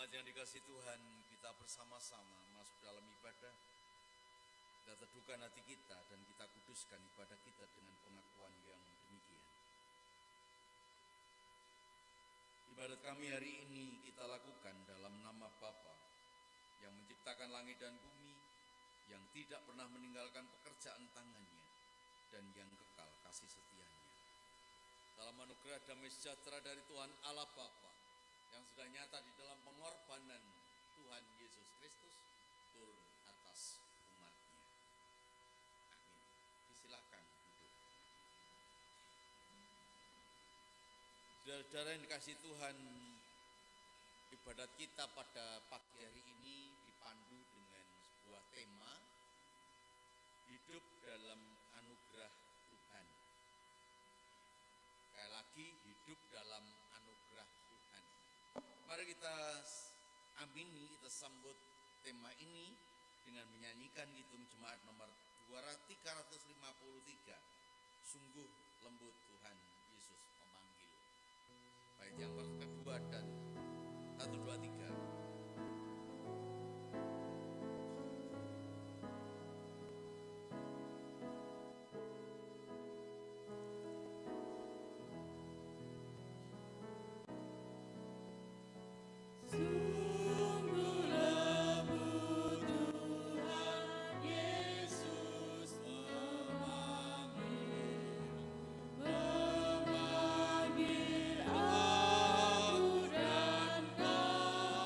Jemaat yang dikasihi Tuhan, kita bersama-sama masuk dalam ibadah. Kita teduhkan hati kita dan kita kuduskan ibadah kita dengan pengakuan yang demikian. Ibadat kami hari ini kita lakukan dalam nama Bapa yang menciptakan langit dan bumi, yang tidak pernah meninggalkan pekerjaan tangannya, dan yang kekal kasih setianya. Dalam anugerah damai sejahtera dari Tuhan Allah Bapa yang sudah nyata di dalam pengorbanan Tuhan Yesus Kristus turun atas umatnya. Amin. Disilahkan duduk. Saudara-saudara yang dikasihi Tuhan, ibadat kita pada pagi hari ini dipandu dengan sebuah tema, hidup dalam anugerah Tuhan. Sekali lagi, hidup dalam anugerah Tuhan. Mari kita amini, kita sambut tema ini dengan menyanyikan Kidung Jemaat nomor 353. Sungguh lembut Tuhan Yesus memanggil. Bait yang kedua dan 1, 2, 3. Memanggil aku dan kau.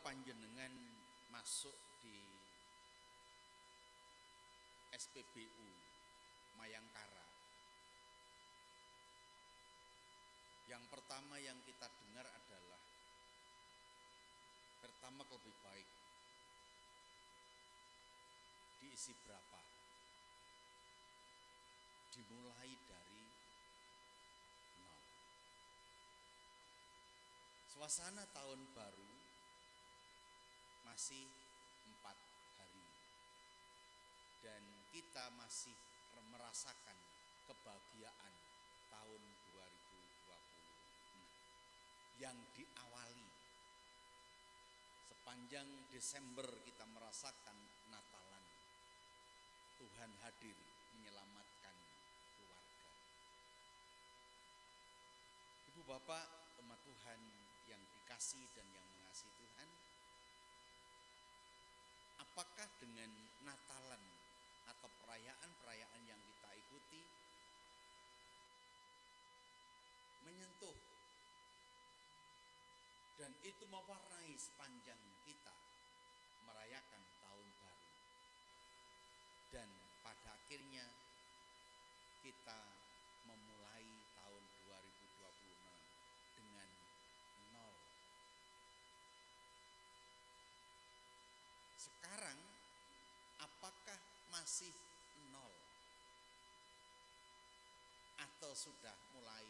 panjenengan masuk di SPBU Mayangkara, yang pertama yang kita dengar adalah pertama lebih baik diisi berapa? Dimulai dari nol. Suasana tahun baru masih 4 hari dan kita masih merasakan kebahagiaan tahun 2020 yang diawali sepanjang Desember. Kita merasakan Natalan, Tuhan hadir menyelamatkan keluarga. Ibu bapak umat Tuhan yang dikasihi dan yang mengasihi Tuhan, apakah dengan Natalan atau perayaan-perayaan yang kita ikuti menyentuh dan itu mewarnai sepanjang kita merayakan tahun baru, dan pada akhirnya kita memulai tahun 2026 dengan nol. Sekarang apakah masih nol atau sudah mulai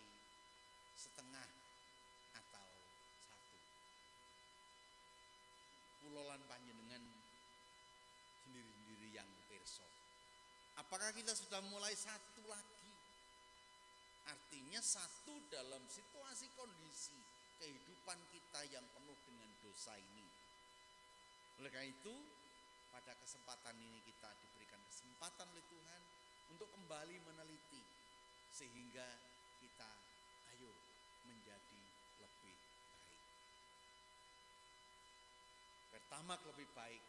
setengah atau satu? Kulolan panjenengan sendiri-sendiri yang pirsa. Apakah kita sudah mulai satu lagi? Artinya satu dalam situasi kondisi kehidupan kita yang penuh dengan dosa ini. Oleh karena itu, pada kesempatan ini kita diberikan kesempatan oleh Tuhan untuk kembali meneliti, sehingga kita ayo menjadi lebih baik. Pertama lebih baik,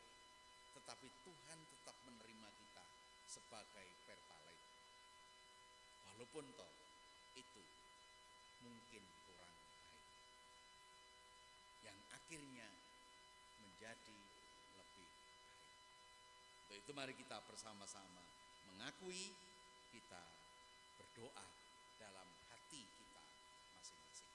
tetapi Tuhan tetap menerima kita sebagai pertalite. Walaupun toh itu mungkin kurang baik, yang akhirnya menjadi lebih baik. Untuk itu mari kita bersama-sama mengakui, kita berdoa dalam hati kita masing-masing.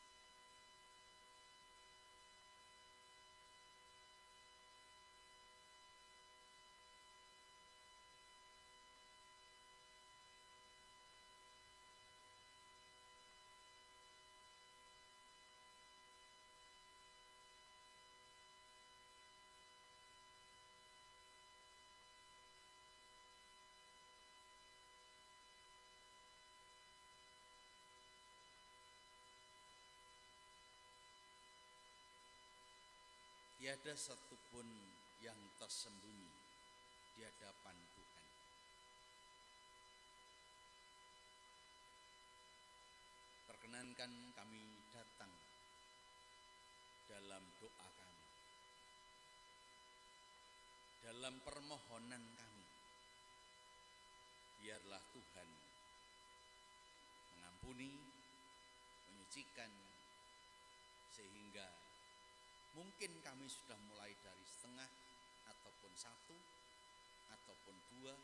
Tiada satupun yang tersembunyi di hadapan Tuhan. Perkenankan kami datang dalam doa kami, dalam permohonan kami. Biarlah Tuhan mengampuni, menyucikan, sehingga mungkin kami sudah mulai dari setengah, ataupun satu, ataupun dua,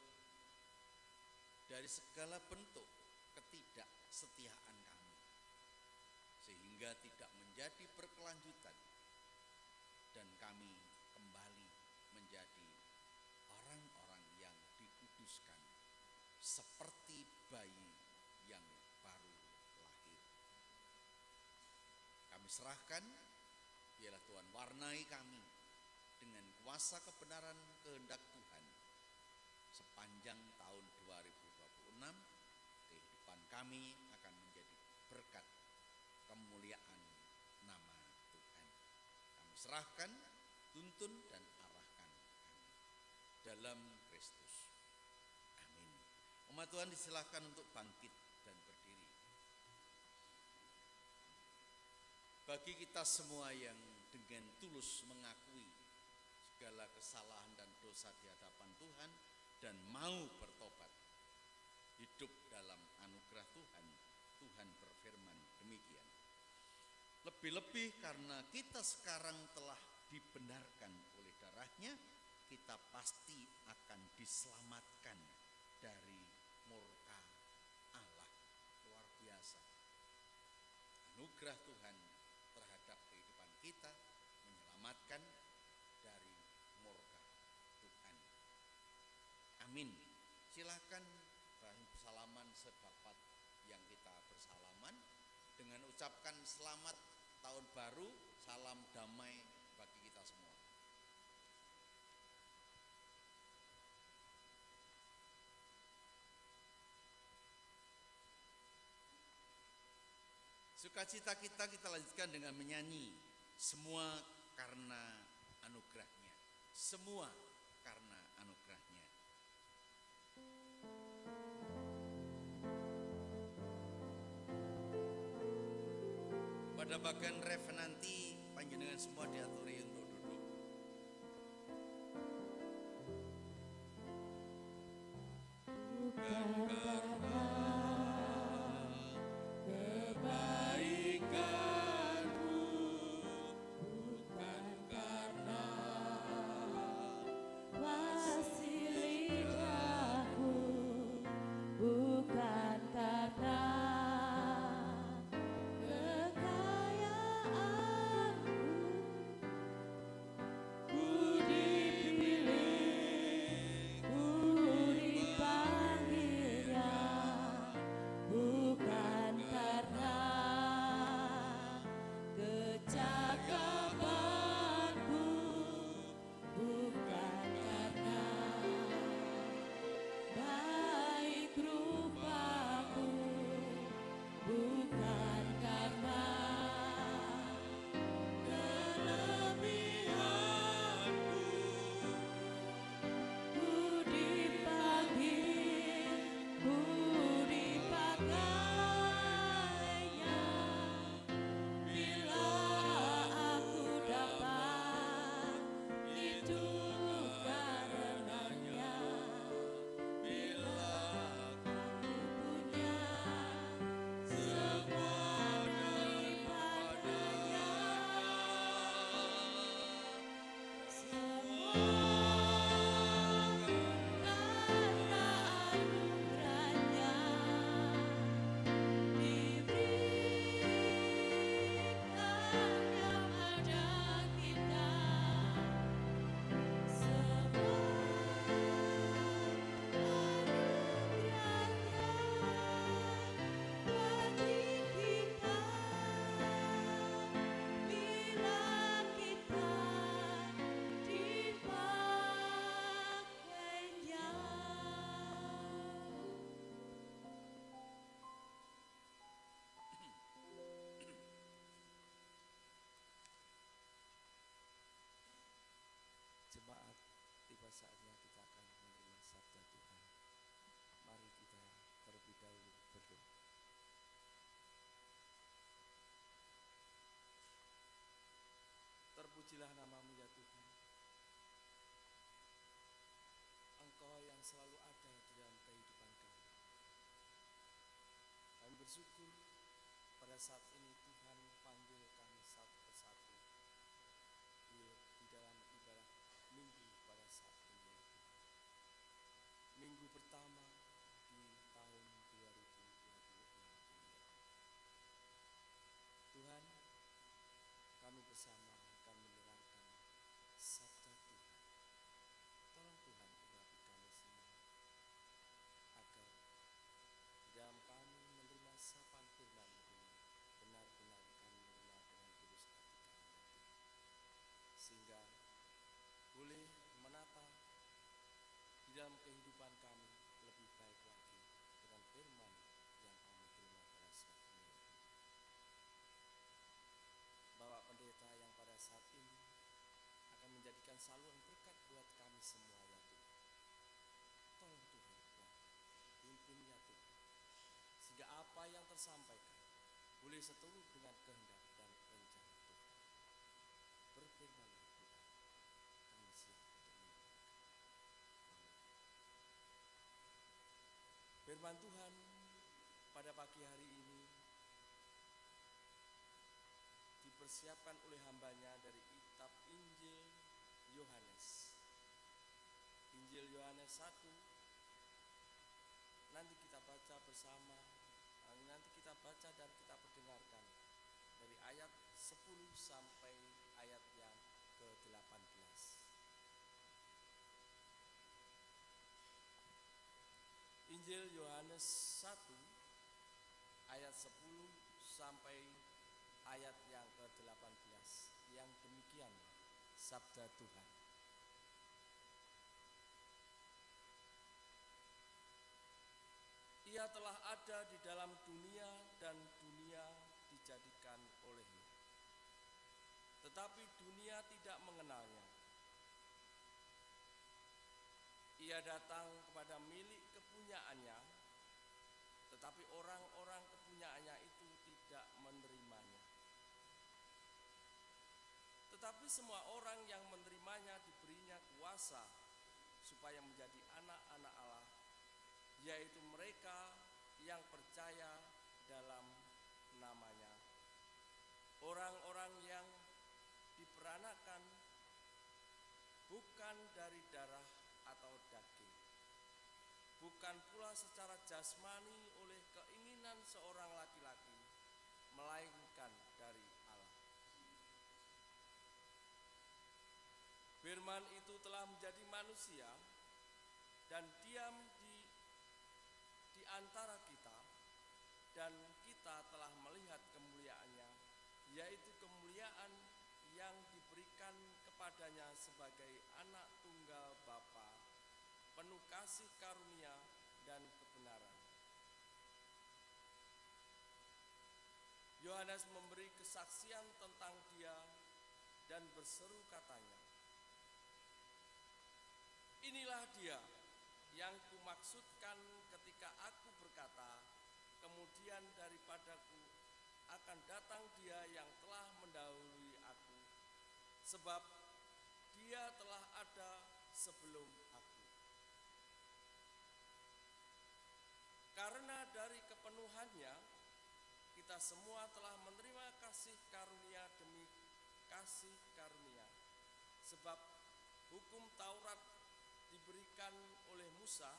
dari segala bentuk ketidaksetiaan kami, sehingga tidak menjadi berkelanjutan, dan kami kembali menjadi orang-orang yang dikuduskan, seperti bayi yang baru lahir. Kami serahkan. Biarlah Tuhan warnai kami dengan kuasa kebenaran kehendak Tuhan sepanjang tahun 2026. Kehidupan kami akan menjadi berkat kemuliaan nama Tuhan. Kami serahkan, tuntun dan arahkan kami dalam Kristus. Amin. Umat Tuhan disilahkan untuk bangkit dan berdiri. Bagi kita semua yang dengan tulus mengakui segala kesalahan dan dosa di hadapan Tuhan dan mau bertobat, hidup dalam anugerah Tuhan, Tuhan berfirman demikian. Lebih-lebih karena kita sekarang telah dibenarkan oleh darahnya, kita pasti akan diselamatkan dari murka Allah. Luar biasa. Anugerah Tuhan terhadap kehidupan kita menyelamatkan dari murka Tuhan. Amin. Silakan bersalaman sedapat yang kita bersalaman dengan ucapkan selamat tahun baru, salam damai bagi kita semua. Sukacita kita lanjutkan dengan menyanyi semua karena anugerahnya. Semua karena anugerahnya. Pada bagian ref nanti panjenengan semua diaturi untuk duduk. Bukan karena kebaikanmu, bukan karena kasih lidahku, bukan karena jemaat, tiba saatnya kita akan menerima sabda Tuhan. Mari kita terlebih dahulu berdoa. Terpujilah nama-Mu ya Tuhan. Engkau yang selalu ada di dalam kehidupan kami. Kami bersyukur pada saat ini Tuhan panggil kami satu persatu di dalam ibadah minggu pada saat ini ya Tuhan. Minggu pertama di tahun 2026 ini. Tuhan, kami bersama akan mendengarkan sabda Tuhan. Tolong Tuhan urapi kami semua agar di dalam kami menerima sapaan firman-Mu ini benar-benar kami menerima dengan tulus hati kami ya Tuhan. Sehingga boleh menata di dalam kehidupan kami lebih baik lagi dengan firman yang kami terima pada saat ini ya Tuhan. Bapak Pendeta yang pada saat ini akan menjadikan saluran berkat buat kami semua ya Tuhan. Tolong Tuhan urapi, pimpin ya Tuhan, sehingga apa yang tersampaikan boleh seturut dengan kehendak dan rencana Tuhan. Berfirmanlah Tuhan, kami siap untuk mendengarkan. Amin. Firman Tuhan pada pagi hari ini dipersiapkan oleh hambanya dari kitab Injil Yohanes. Injil Yohanes 1 nanti kita baca bersama, nanti kita baca dan kita perdengarkan dari ayat 10 sampai ayat yang ke-18. Injil Yohanes 1 ayat 10 sampai ayat yang ke-18 yang demikian sabda Tuhan. Ia telah ada di dalam dunia dan dunia dijadikan olehnya. Tetapi dunia tidak mengenalnya. Ia datang kepada milik kepunyaannya, tetapi orang-orang kepunyaannya itu tidak menerimanya. Tetapi semua orang yang menerimanya diberinya kuasa supaya menjadi anak-anak Allah, yaitu mereka yang percaya dalam namanya. Orang-orang yang diperanakan bukan dari darah atau daging, bukan pula secara jasmani oleh keinginan seorang laki-laki, melainkan dari Allah. Firman itu telah menjadi manusia dan diam di antara kita, dan kita telah melihat kemuliaannya, yaitu kemuliaan yang diberikan kepadanya sebagai anak tunggal Bapa, penuh kasih karunia dan kebenaran. Yohanes memberi kesaksian tentang dia dan berseru katanya, "Inilah dia yang kumaksudkan ketika aku berkata, kemudian daripadaku akan datang dia yang telah mendahului aku, sebab dia telah ada sebelum aku." Karena dari kepenuhannya, kita semua telah menerima kasih karunia demi kasih karunia. Sebab hukum Taurat diberikan oleh Musa,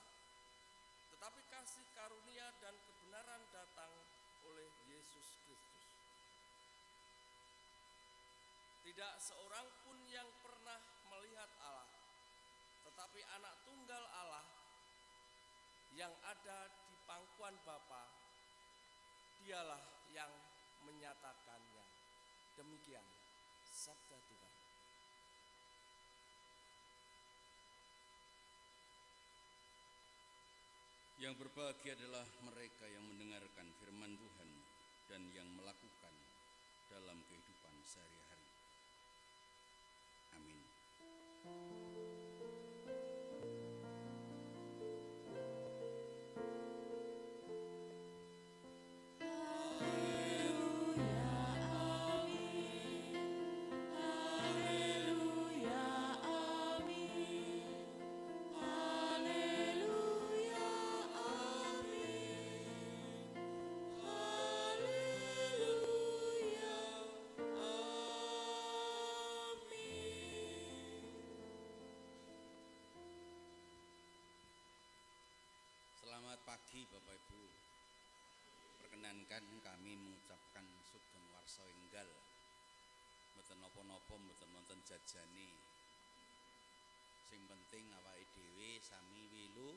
tetapi kasih karunia dan kebenaran datang oleh Yesus Kristus. Tidak seorang pun yang pernah melihat Allah, tetapi anak tunggal Allah yang ada di pangkuan Bapa, dialah yang menyatakannya. Demikian sabda Tuhan. Yang berbahagia adalah mereka yang mendengarkan firman Tuhan dan yang melakukan dalam kehidupan sehari-hari. Amin. Selamat pagi Bapak Ibu. Perkenankan kami mengucapkan sugeng warsa enggal. Mboten napa-napa, mboten wonten jajane. Sing penting awake dhewe sami wilu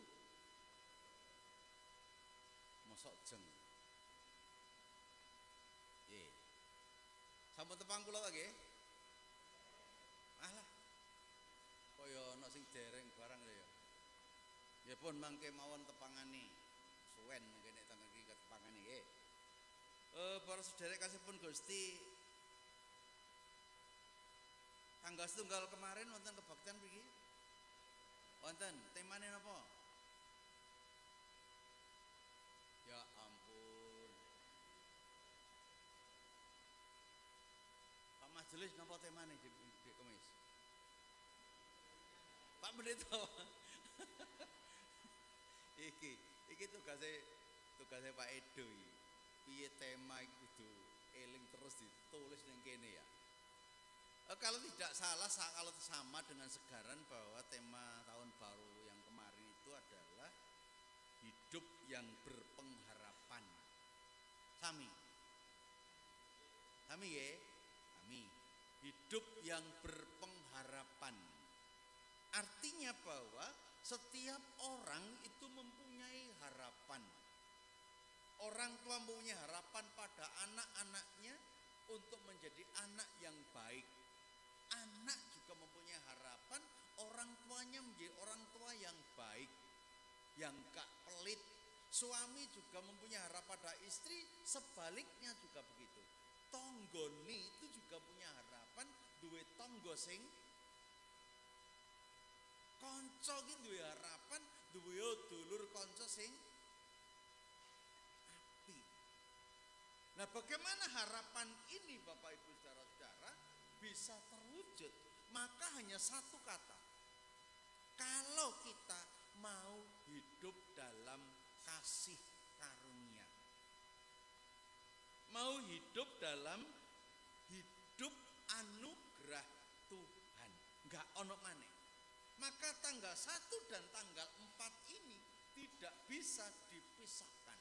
mosok jeng. Nggih. Sampun tepang kula ta nggih? Alah. Kaya ana sing dereng barang lho ya. Ya pun mangke mawon tepangane. Suwen mangke nek teng iki ketepangane nggih. Para sedherek kasihpun Gusti, tanggal setunggal kemarin wonten kebaktian mriki? Wonten, temane napa? Ya ampun. Pak Majelis napa temane di Kemis? Pak Pendeta. Iki tugase Pak Edo iki. Piye tema iki kudu eling terus ditulis ning kene ya. Kalau tidak salah, kalau sama dengan Segaran bahwa tema tahun baru yang kemarin itu adalah hidup yang berpengharapan. Sami ya, sami. Hidup yang berpengharapan. Artinya bahwa setiap orang itu mempunyai harapan. Orang tua mempunyai harapan pada anak-anaknya untuk menjadi anak yang baik. Anak juga mempunyai harapan orang tuanya menjadi orang tua yang baik, yang gak pelit. Suami juga mempunyai harapan pada istri, sebaliknya juga begitu. Tonggoni itu juga punya harapan duwe tonggo sing konco iki duwe harapan duwe dulur konco sing api. Nah, bagaimana harapan ini Bapak Ibu saudara-saudara bisa terwujud? Maka hanya satu kata. Kalau kita mau hidup dalam kasih karunia, mau hidup dalam hidup anugerah Tuhan, enggak ono maneh. Maka tanggal 1 dan tanggal 4 ini tidak bisa dipisahkan.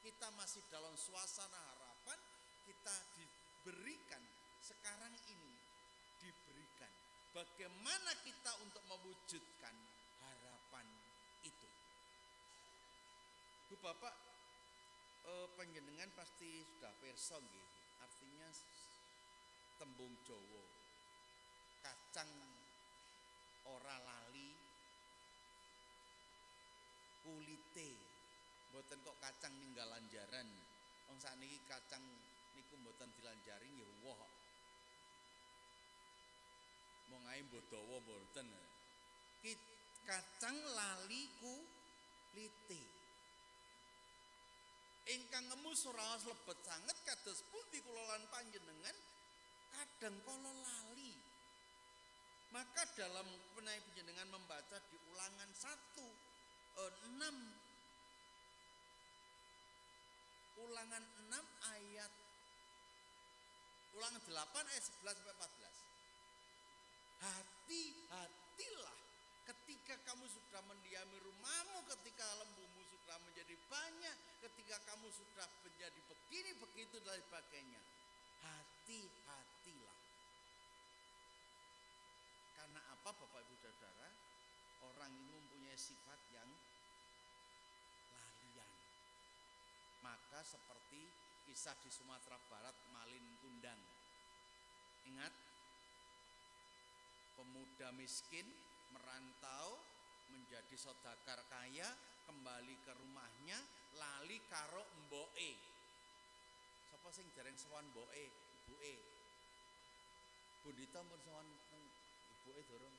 Kita masih dalam suasana harapan, kita diberikan sekarang ini, diberikan bagaimana kita untuk mewujudkan harapan itu. Bu Bapak, panjenengan pasti sudah pirsa nggih, artinya tembung Jawa kacang ora lali kulite. Mboten kok kacang ninggal lanjaran. Wong sakniki kacang niku mboten dilanjari nggih woh. Mong ae mbodawa mboten. Kacang lali kulite. Ingkang ngemu suraos lebet sanget kados pundi kula lan panjenengan kadang kala lali. Maka dalam menawi panjenengan membaca di Ulangan 1:6, Ulangan 6 ayat Ulangan 8 ayat 11 sampai 14. Hati-hatilah ketika kamu sudah mendiami rumahmu, ketika lembumu sudah menjadi banyak, ketika kamu sudah menjadi begini begitu dan sebagainya. Hati-hatilah. Karena apa Bapak Ibu Saudara? Orang ini mempunyai sifat yang lalian. Maka seperti kisah di Sumatera Barat Malin Kundang. Ingat, pemuda miskin merantau menjadi saudagar kaya, kembali ke rumahnya lali karo mboke. Sapa sing dereng sowan mboke, ibuke? Bundita mun sowan ibuke durung.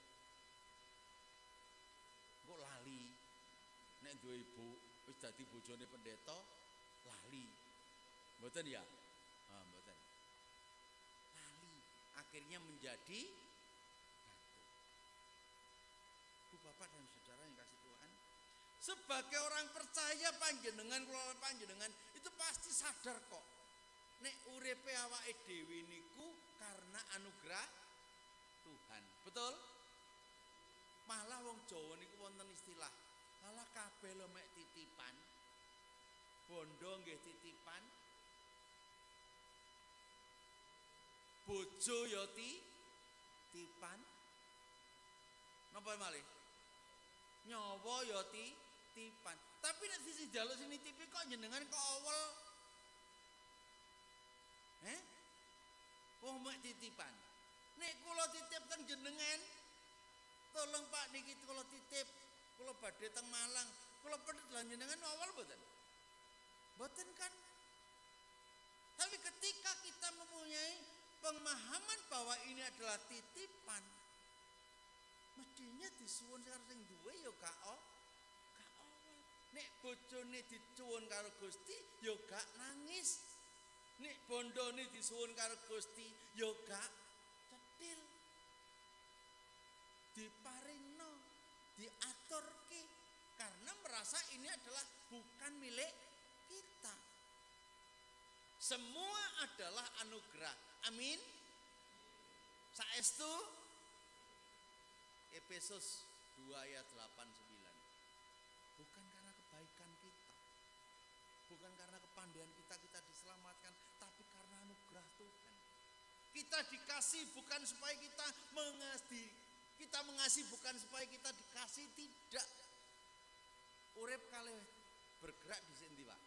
Kok lali? Nek duwe ibu wis dadi bojone pendeta, lali. Mboten ya? Mboten. Lali, akhirnya menjadi batu. Bu Bapak dan Saudara yang kasih Tuhan, sebagai orang percaya panjenengan kula panjenengan itu pasti sadar kok. Nek uripe awake dhewe niku karena anugerah Tuhan. Betul? Malah wong Jawa niku wonten istilah, "Alah kabeh lho mek titipan." Bondo nggih titipan. Bojo ya titipan. Napa malih? Nyawa ya titipan. Tapi nek sisi jaluk sini tipi kok jenengan kok awel. Wong mek titipan. Nek kula titip teng jenengan, tolong Pak niki kula titip, kula badhe teng Malang. Kula pedhet lan jenengan awal mboten? Mboten kan? Tapi ketika kita mempunyai pemahaman bahwa ini adalah titipan, mestinya disuwun karo sing duwe ya gak awal. Nek bojone dicuwun karo Gusti ya gak nangis. Nek bondone disuwun karo Gusti ya gak cetil. Diparingno, diaturke karena merasa ini adalah bukan milik kita. Semua adalah anugerah. Amin. Saestu Efesus 2 ayat 8-9. Bukan karena kebaikan kita, bukan karena kepandaian kita diselamatkan, tapi karena anugerah Tuhan. Kita dikasih bukan supaya kita mengasihi bukan supaya kita dikasih, tidak. Urip kalih bergerak di sini, Pak.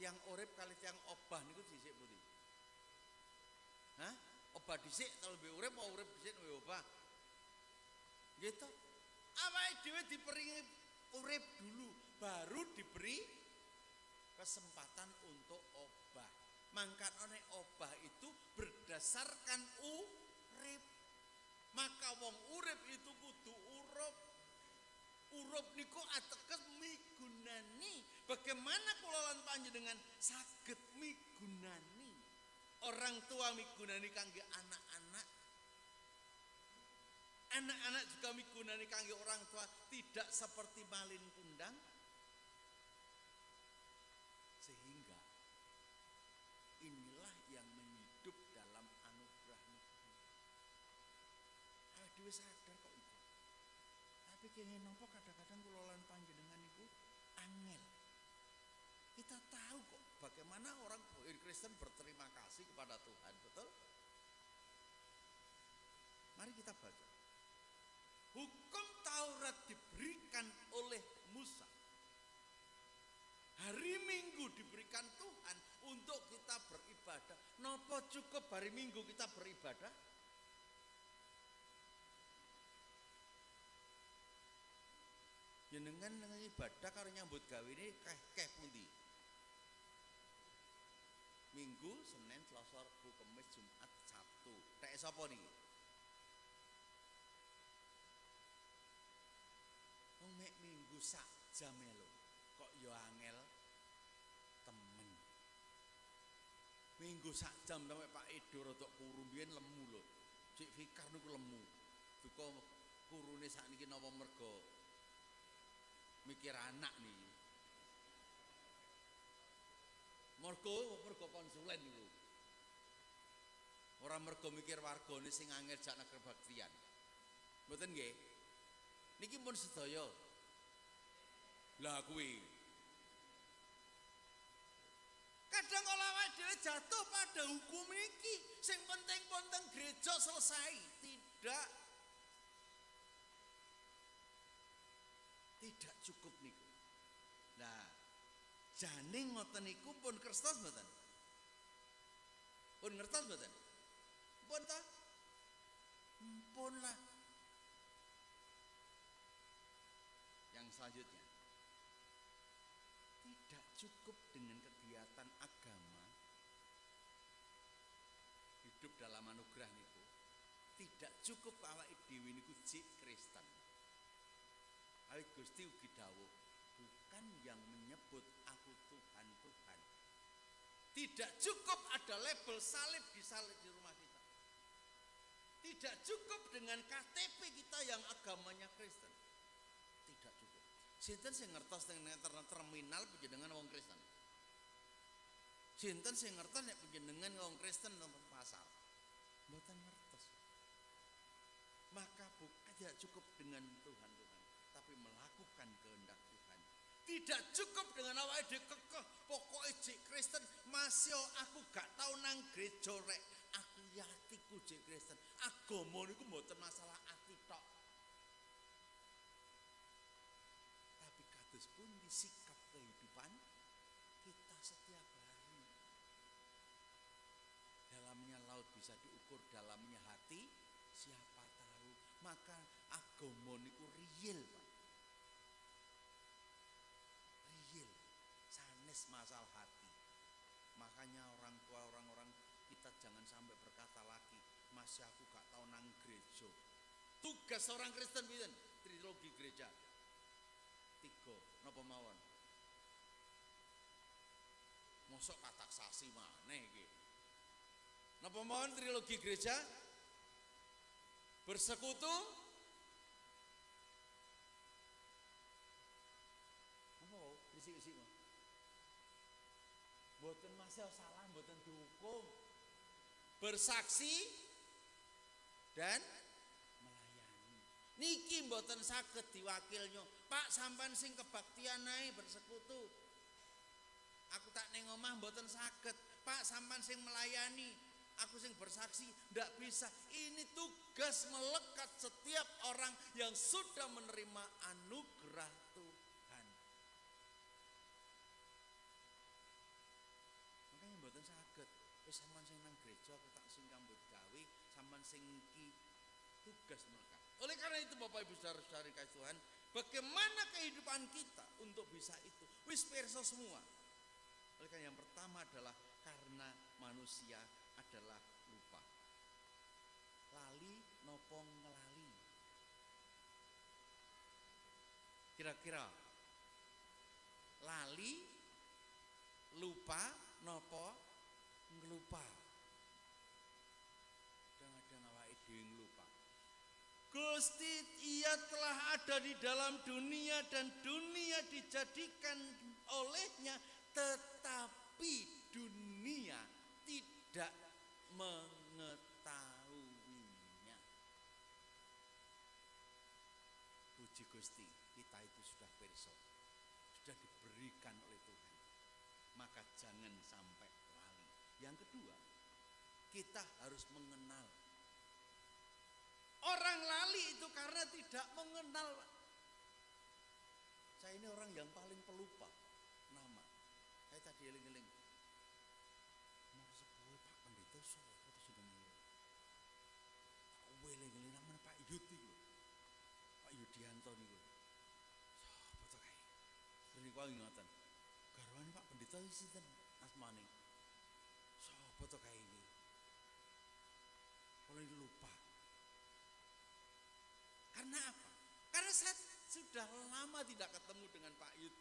Tiang urip kalih tiang obah niku dhisik pundi? Hah? Obah dhisik atau lebih urip apa urip dhisik lebih obah? Gitu. Awake dhewe diberi urip dulu, baru diberi kesempatan untuk obah. Mangkane obah itu berdasarkan urip. Maka wong urip itu kudu urup. Urup niku ateges migunani. Bagaimana kula lan panjenengan saged migunani? Orang tua migunani kangge anak-anak. Anak-anak juga migunani kangge orang tua, tidak seperti malin kundang. Sehingga inilah yang menghidup dalam anugerah niku. Awake dhewe sadar kok itu. Tapi kenging napa kadang-kadang kula lan panjenengan niku angel. Kita tahu kok bagaimana orang Kristen berterima kasih kepada Tuhan, betul? Mari kita baca. Hukum Taurat diberikan oleh Musa. Hari Minggu diberikan Tuhan untuk kita beribadah. Napa cukup hari Minggu kita beribadah? Jenengan ibadah karo nyambut gawe ini keh pundi? Minggu, Senin, Selasa, Rabu, Kamis, Jumat, Sabtu. Tek sapa niki? Wong mek Minggu sak jam lho. Kok ya angel temen. Minggu sak jam sampe Pak Edo rodok kuru biyen lemu lho. Cik Fikar niku lemu. Duka kurune sakniki napa mergo mikir anak niki. Mergo konsulen niku. Ora mergo mikir wargane sing angel jak nang kebaktian. Mboten nggih? Niki pun sedaya. Lah kuwi. Kadang kala awake dhewe jatuh pada hukum iki, sing penting gereja selesai. Tidak. Tidak cukup niku. Nah, jane ngoten niku pun kertas mboten? Pun ngertos mboten? Pun ta? Pun lah. Yang selanjutnya, tidak cukup dengan kegiatan agama, hidup dalam anugerah niku. Tidak cukup awake dhewe niku jik Kristen. Awit Gusti ugi dawuh, bukan yang menyebut aku Tuhan, Tuhan. Tidak cukup ada label salib disalib di rumah kita. Tidak cukup dengan KTP kita yang agamanya Kristen. Tidak cukup. Sinten sing ngertos dengan terminal panjenengan wong Kristen? Sinten sing ngertos nek panjenengan wong Kristen nomor pasar? Mboten ngertos. Maka bukan tidak cukup dengan Tuhan, tapi melakukan kehendak Tuhan. Tidak cukup dengan awake dhewe kekeh pokoke jek Kristen, masih aku gak tau nang gereja rek. Aku yatiku jek Kristen. Agama niku mboten masalah ati tok. Tapi kados pundi sikap kehidupan kita setiap hari. Dalamnya laut bisa diukur, dalamnya hati siapa tahu. Maka agama niku real, Pak. Real. Sanes masalah hati. Makanya orang tua orang-orang kita jangan sampai berkata lagi, masih aku gak tahu nang gereja. Tugas orang Kristen pinten? Trilogi gereja. 3 napa mawon? Mosok katak sasi maneh iki. Napa mawon trilogi gereja? Bersekutu, apa? Bisik-bisik mah. Mboten masih salah, mboten dihukum. bersaksi dan melayani. Niki mboten saged diwakilnya. Pak sampean sing kebaktian ae bersekutu. Aku tak ning omah mboten saged. Pak sampean sing melayani, aku sing bersaksi, ndak bisa. Ini tugas melekat setiap orang yang sudah menerima anugerah Tuhan. Makanya mboten saged. Wis sampean sing nang gereja aku tak sing kambut gawe, sampean sing iki tugas melekat. Oleh karena itu Bapak Ibu Saudara-saudari kasih Tuhan, bagaimana kehidupan kita untuk bisa itu? Wis pirsa semua. Oleh karena yang pertama adalah karena manusia adalah lupa. Lali nopo ngelali. Kira-kira lali, lupa, nopo ngelupa. Kadang-kadang awake dhewe ngelupa. Gusti ia telah ada di dalam dunia dan dunia dijadikan olehnya, tetapi dunia tidak mengetahuinya. Puji Gusti, kita itu sudah pirsa, sudah diberikan oleh Tuhan. Maka jangan sampai lali. Yang kedua, kita harus mengenal. Orang lali itu karena tidak mengenal. Saya ini orang yang paling pelupa nama. Saya tadi eling-eling. Mau sepuh Pak Pendeta sapa terus sudah mulai. Tak eling-eling namanya Pak Yudi lho. Pak Yudianto niku. Sapa to kae? Terus niku ngoten. Garwane Pak Pendeta sinten asmane? Sapa to kae iki? Kalau lupa. Karena apa? Karena saya sudah lama tidak ketemu dengan Pak Yud.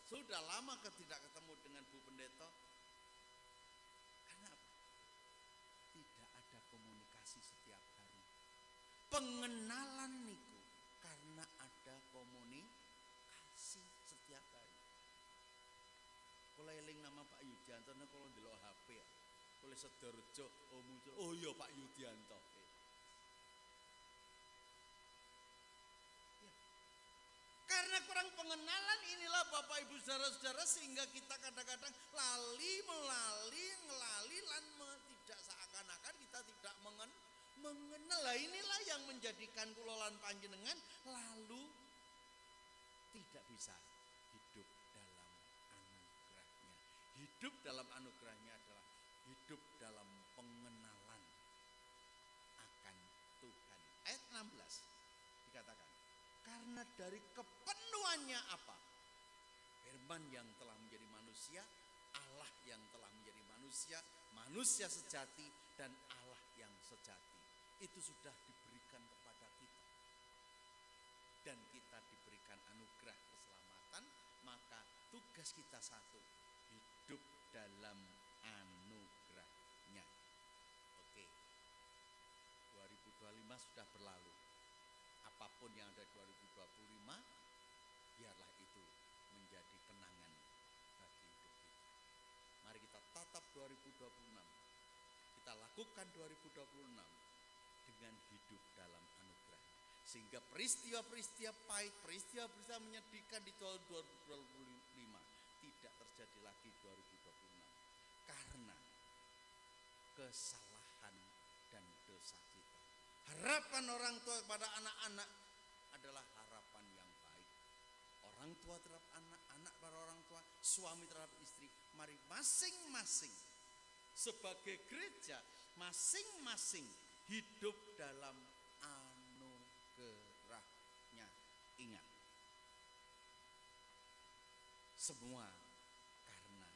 Sudah lama tidak ketemu dengan Bu Pendeta. Karena apa? Tidak ada komunikasi setiap hari. Pengenalan niku karena ada komunikasi setiap hari. Kalau eling nama Pak Yudianto kalau ndelok HP ya. Kalau Sedorjo muncul, oh iya Pak Yudianto. Karena kurang pengenalan inilah Bapak Ibu Saudara-saudara sehingga kita kadang-kadang ngelali lan tidak seakan-akan kita tidak mengenal. Lah inilah yang menjadikan kula lan panjenengan lalu tidak bisa hidup dalam anugerahnya. Hidup dalam anugerahnya adalah hidup dalam pengenalan akan Tuhan. Ayat 16 dikatakan, karena dari kepenuhannya apa? Firman yang telah menjadi manusia, Allah yang telah menjadi manusia, manusia sejati dan Allah yang sejati. Itu sudah diberikan kepada kita. Dan kita diberikan anugerah keselamatan, maka tugas kita satu, hidup dalam anugerahnya. Oke. 2025 sudah berlalu. Apapun yang ada 2025, biarlah itu menjadi kenangan bagi hidup kita. Mari kita tatap 2026. Kita lakukan 2026 dengan hidup dalam anugerah. Sehingga peristiwa-peristiwa pahit, peristiwa-peristiwa menyedihkan di tahun 2025 tidak terjadi lagi 2026. Karena kesalahan dan dosa kita. Harapan orang tua kepada anak-anak adalah harapan yang baik. Orang tua terhadap anak, anak pada orang tua, suami terhadap istri. Mari masing-masing sebagai gereja, masing-masing hidup dalam anugerahnya. Ingat, semua karena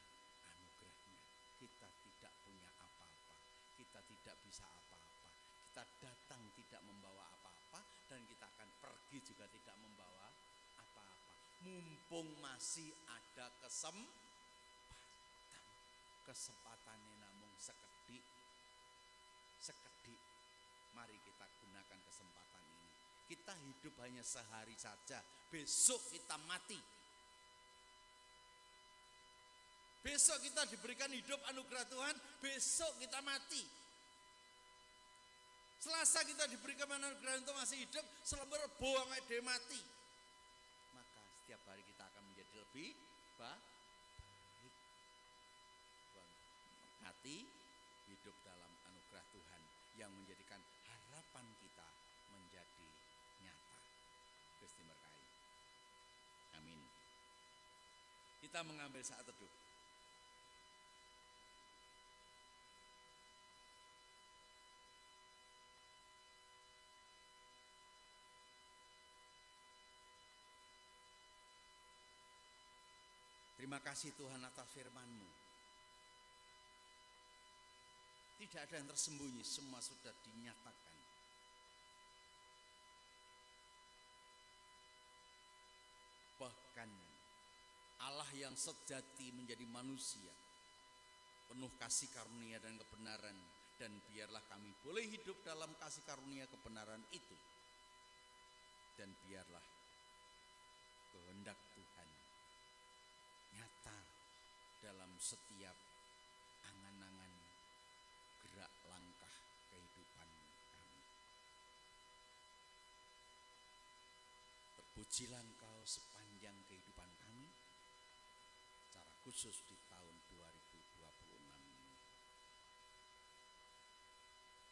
anugerahnya. Kita tidak punya apa-apa, kita tidak bisa apa-apa. Kita datang tidak membawa apa-apa dan kita akan pergi juga tidak membawa apa-apa. Mumpung masih ada kesempatannya namun sekedik. Mari kita gunakan kesempatan ini. Kita hidup hanya sehari saja, besok kita mati. Besok kita diberikan hidup anugerah Tuhan, besok kita mati. Selasa kita diberikan anugerah untuk masih hidup, Selasa Rebo dia mati. Maka setiap hari kita akan menjadi lebih baik. Hati hidup dalam anugerah Tuhan yang menjadikan harapan kita menjadi nyata. Kristi berkahi. Amin. Kita mengambil saat teduh. Terima kasih Tuhan atas firman-Mu. Tidak ada yang tersembunyi, semua sudah dinyatakan. Bahkan Allah yang sejati menjadi manusia, penuh kasih karunia dan kebenaran, dan biarlah kami boleh hidup dalam kasih karunia kebenaran itu. Dan biarlah kehendak Tuhan nyata dalam setiap angan-angan, gerak langkah kehidupan kami. Terpujilah Engkau sepanjang kehidupan kami, secara khusus di tahun 2026 ini.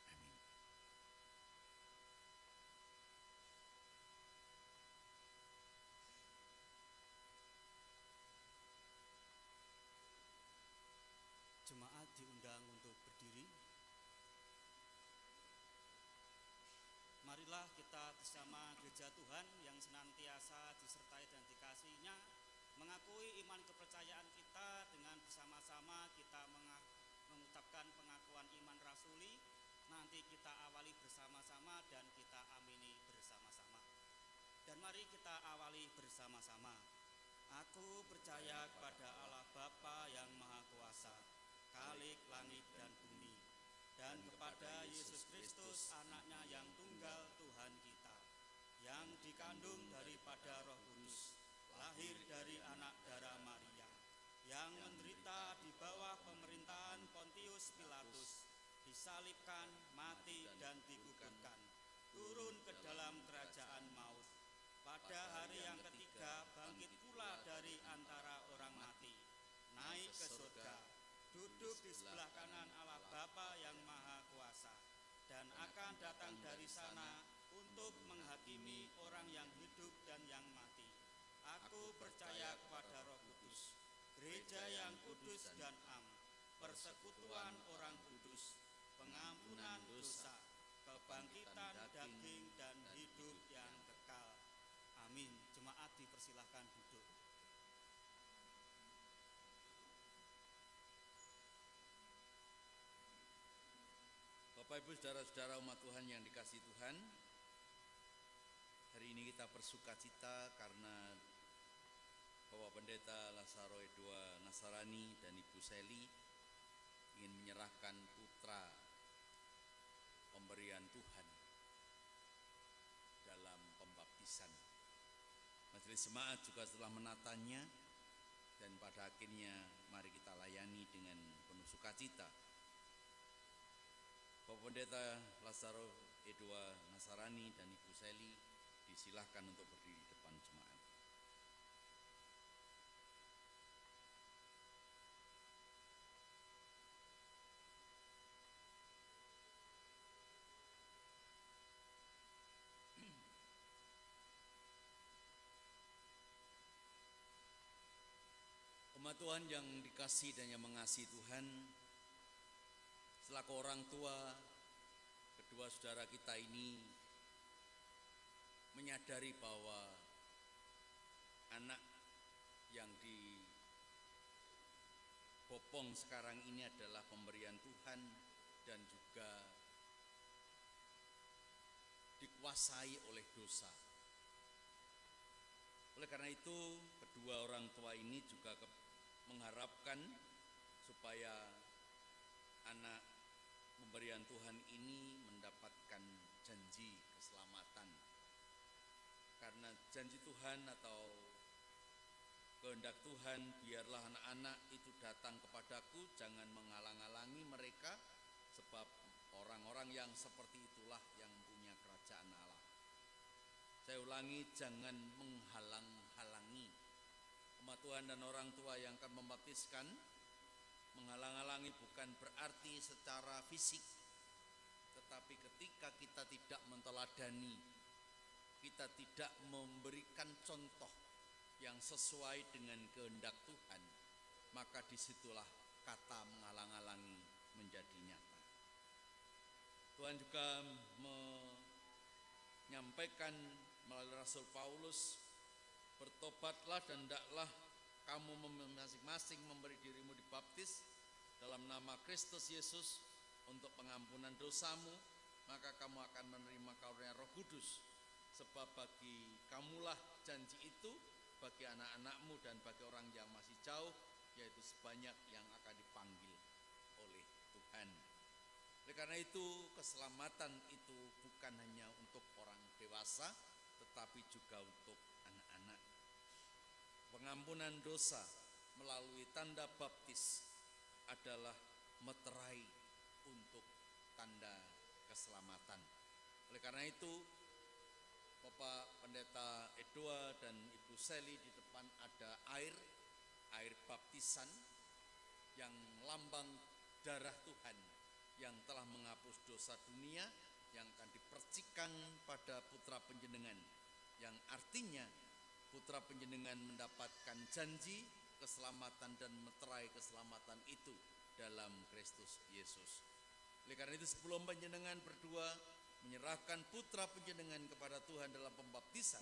Amin. Jemaat diundang untuk berdiri. Marilah kita bersama gereja Tuhan yang senantiasa disertai dan dikasihinya, mengakui iman kepercayaan kita dengan bersama-sama kita mengucapkan pengakuan iman rasuli. Nanti kita awali bersama-sama dan kita amini bersama-sama. Dan mari kita awali bersama-sama. Aku percaya kepada Allah Bapa yang Maha Kuasa, Khalik langit dan bumi, dan kepada Yesus Kristus anaknya yang tunggal Tuhan kita, yang dikandung daripada Roh Kudus, lahir dari anak darah Maria, yang menderita di bawah pemerintahan Pontius Pilatus, disalibkan, mati dan dikuburkan, turun ke dalam kerajaan maut, pada hari yang ketiga bangkit pula dari antara orang mati, naik ke surga, duduk di sebelah kanan Allah Bapa yang Maha Kuasa, dan akan datang dari sana untuk menghakimi orang yang hidup dan yang mati. Aku percaya kepada Roh Kudus, gereja yang kudus dan am, persekutuan orang kudus, pengampunan dosa, kebangkitan daging dan hidup yang kekal. Amin. Jemaat dipersilahkan duduk. Bapak Ibu saudara-saudara umat Tuhan yang dikasihi Tuhan, hari ini kita bersuka cita karena Bapak Pendeta Lazaro Edua Nasarani dan Ibu Seli ingin menyerahkan putra pemberian Tuhan dalam pembaptisan. Majelis Jemaat juga telah menatanya, dan pada akhirnya mari kita layani dengan penuh sukacita. Bapak Pendeta Lazaro Edua Nasarani dan Ibu Seli disilahkan untuk berdiri di depan jemaat. Umat Tuhan yang dikasihi dan yang mengasihi Tuhan, selaku orang tua, kedua saudara kita ini menyadari bahwa anak yang dibopong sekarang ini adalah pemberian Tuhan dan juga dikuasai oleh dosa. Oleh karena itu, kedua orang tua ini juga mengharapkan supaya anak pemberian Tuhan ini mendapatkan janji keselamatan. Karena janji Tuhan atau Kehendak Tuhan, biarlah anak-anak itu datang kepadaku, jangan menghalang-halangi mereka, sebab orang-orang yang seperti itulah yang punya kerajaan Allah. Saya ulangi, jangan menghalang-halangi. Umat Tuhan dan orang tua yang akan membaptiskan, menghalang-halangi bukan berarti secara fisik, tetapi ketika kita tidak menteladani, kita tidak memberikan contoh yang sesuai dengan kehendak Tuhan, maka disitulah kata menghalang-halangi menjadi nyata. Tuhan juga menyampaikan melalui Rasul Paulus, bertobatlah dan hendaklah kamu masing-masing memberi dirimu dibaptis dalam nama Kristus Yesus untuk pengampunan dosamu, maka kamu akan menerima karunia Roh Kudus. Sebab bagi kamulah janji itu, bagi anak-anakmu dan bagi orang yang masih jauh, yaitu sebanyak yang akan dipanggil oleh Tuhan. Oleh karena itu, keselamatan itu bukan hanya untuk orang dewasa, tetapi juga untuk anak-anak. Pengampunan dosa melalui tanda baptis adalah meterai untuk tanda keselamatan. Oleh karena itu, Bapak Pendeta Edua dan Ibu Seli, di depan ada air baptisan yang lambang darah Tuhan yang telah menghapus dosa dunia, yang akan dipercikan pada putra panjenengan, yang artinya putra panjenengan mendapatkan janji keselamatan dan meterai keselamatan itu dalam Kristus Yesus. Oleh karena itu, sebelum panjenengan berdua menyerahkan putra panjenengan kepada Tuhan dalam pembaptisan,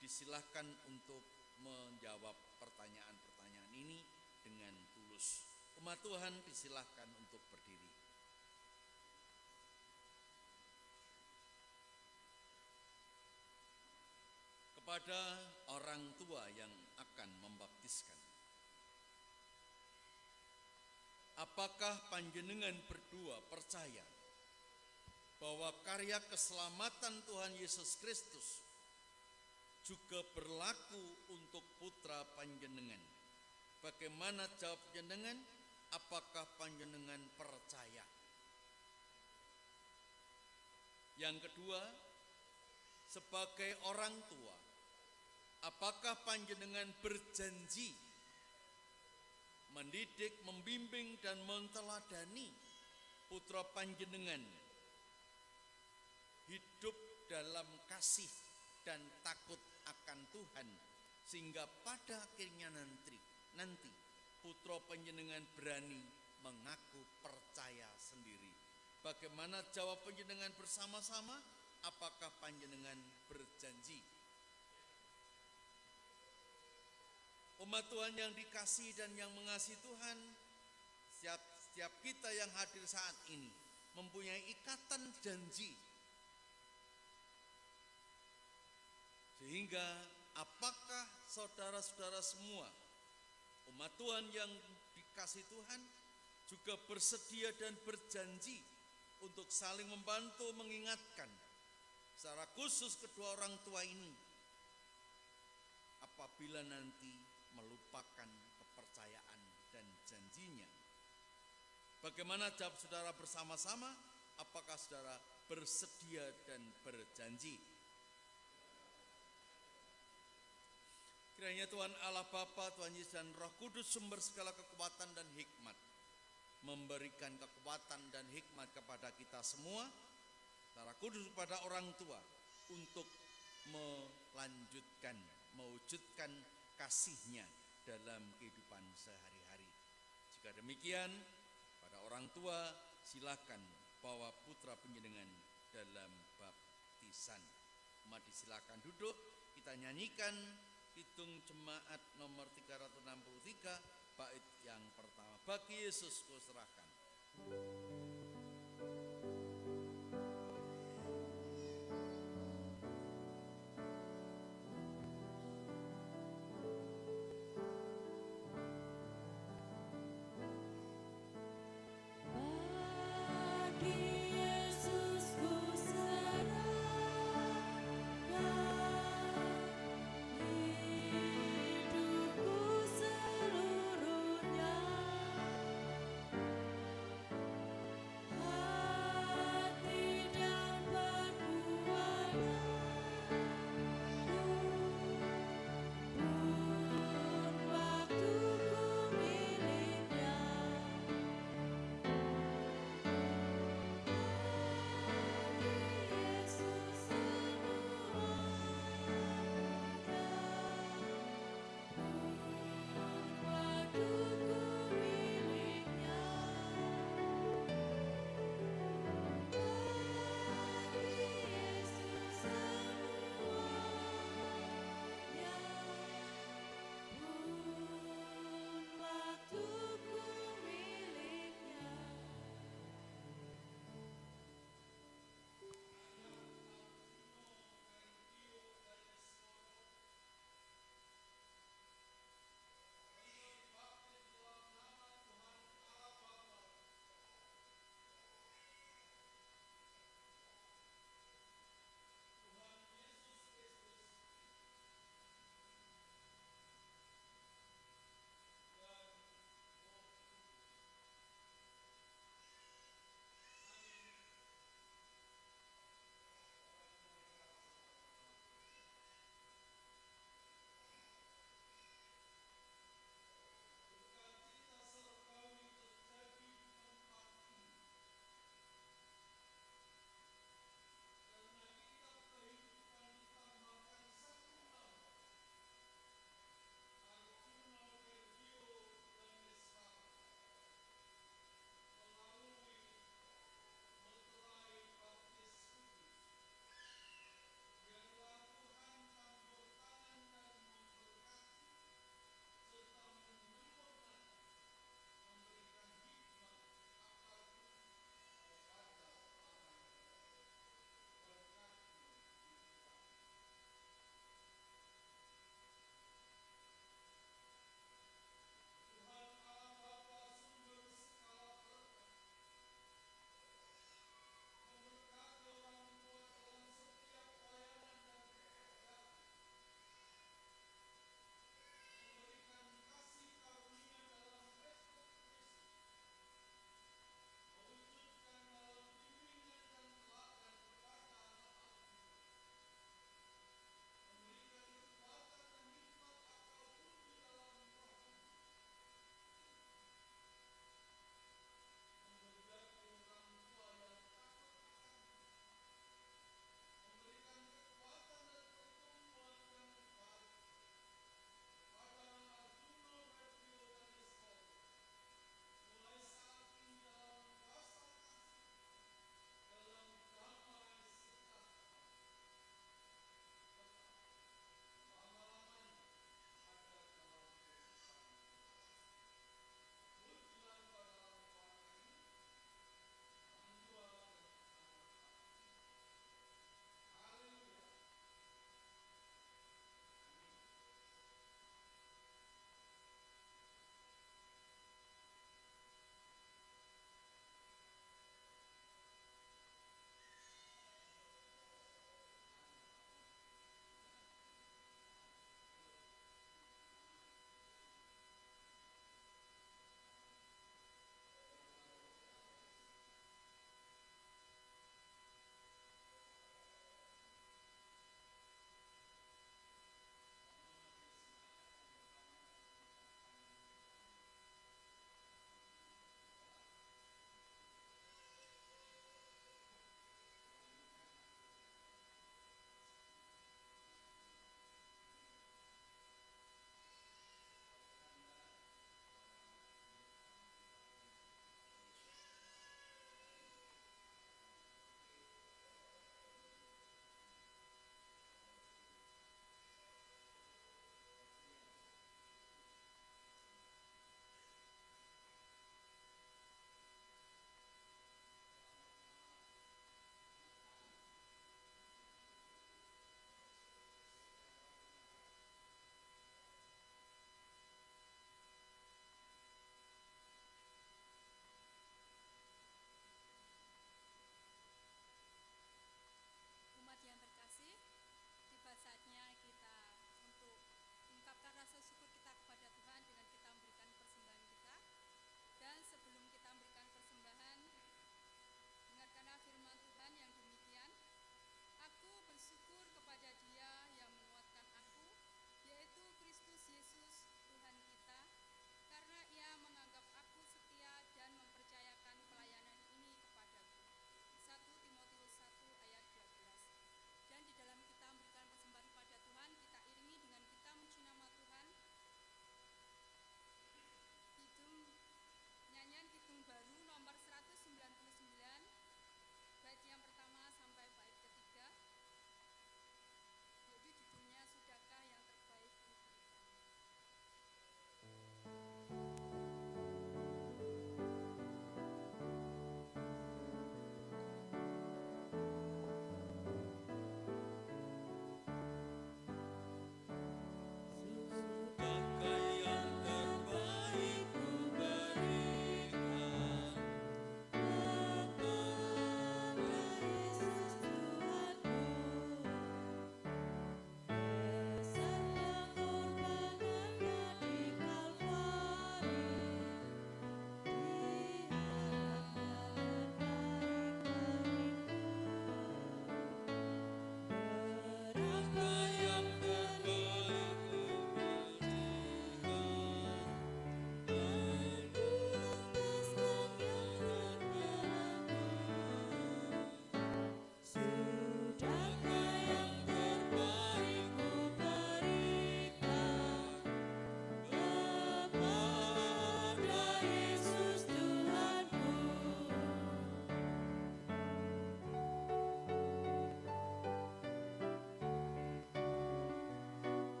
disilahkan untuk menjawab pertanyaan-pertanyaan ini dengan tulus. Umat Tuhan disilahkan untuk berdiri. Kepada orang tua yang akan membaptiskan, apakah panjenengan berdua percaya bahwa karya keselamatan Tuhan Yesus Kristus juga berlaku untuk putra panjenengan? Bagaimana jawab panjenengan? Apakah panjenengan percaya? Yang kedua, sebagai orang tua, apakah panjenengan berjanji mendidik, membimbing dan menteladani putra panjenengan hidup dalam kasih dan takut akan Tuhan, sehingga pada akhirnya nanti putra panjenengan berani mengaku percaya sendiri? Bagaimana jawab panjenengan bersama-sama? Apakah panjenengan berjanji? Umat Tuhan yang dikasihi dan yang mengasihi Tuhan, setiap kita yang hadir saat ini mempunyai ikatan janji. Sehingga apakah saudara-saudara semua, umat Tuhan yang dikasihi Tuhan, juga bersedia dan berjanji untuk saling membantu mengingatkan secara khusus kedua orang tua ini apabila nanti melupakan kepercayaan dan janjinya? Bagaimana jawab saudara bersama-sama? Apakah saudara bersedia dan berjanji? Kiranya Tuhan Allah Bapa, Tuhan Yesus dan Roh Kudus, sumber segala kekuatan dan hikmat, memberikan kekuatan dan hikmat kepada kita semua, secara kudus kepada orang tua, untuk melanjutkan, mewujudkan kasih-Nya dalam kehidupan sehari-hari. Jika demikian, pada orang tua silakan bawa putra panjenengan dalam baptisan. Umat disilakan duduk, kita nyanyikan Hitung Jemaat nomor 363, bait yang pertama, bagi Yesus kuserahkan. Bagi Yesus ku serahkan hidupku.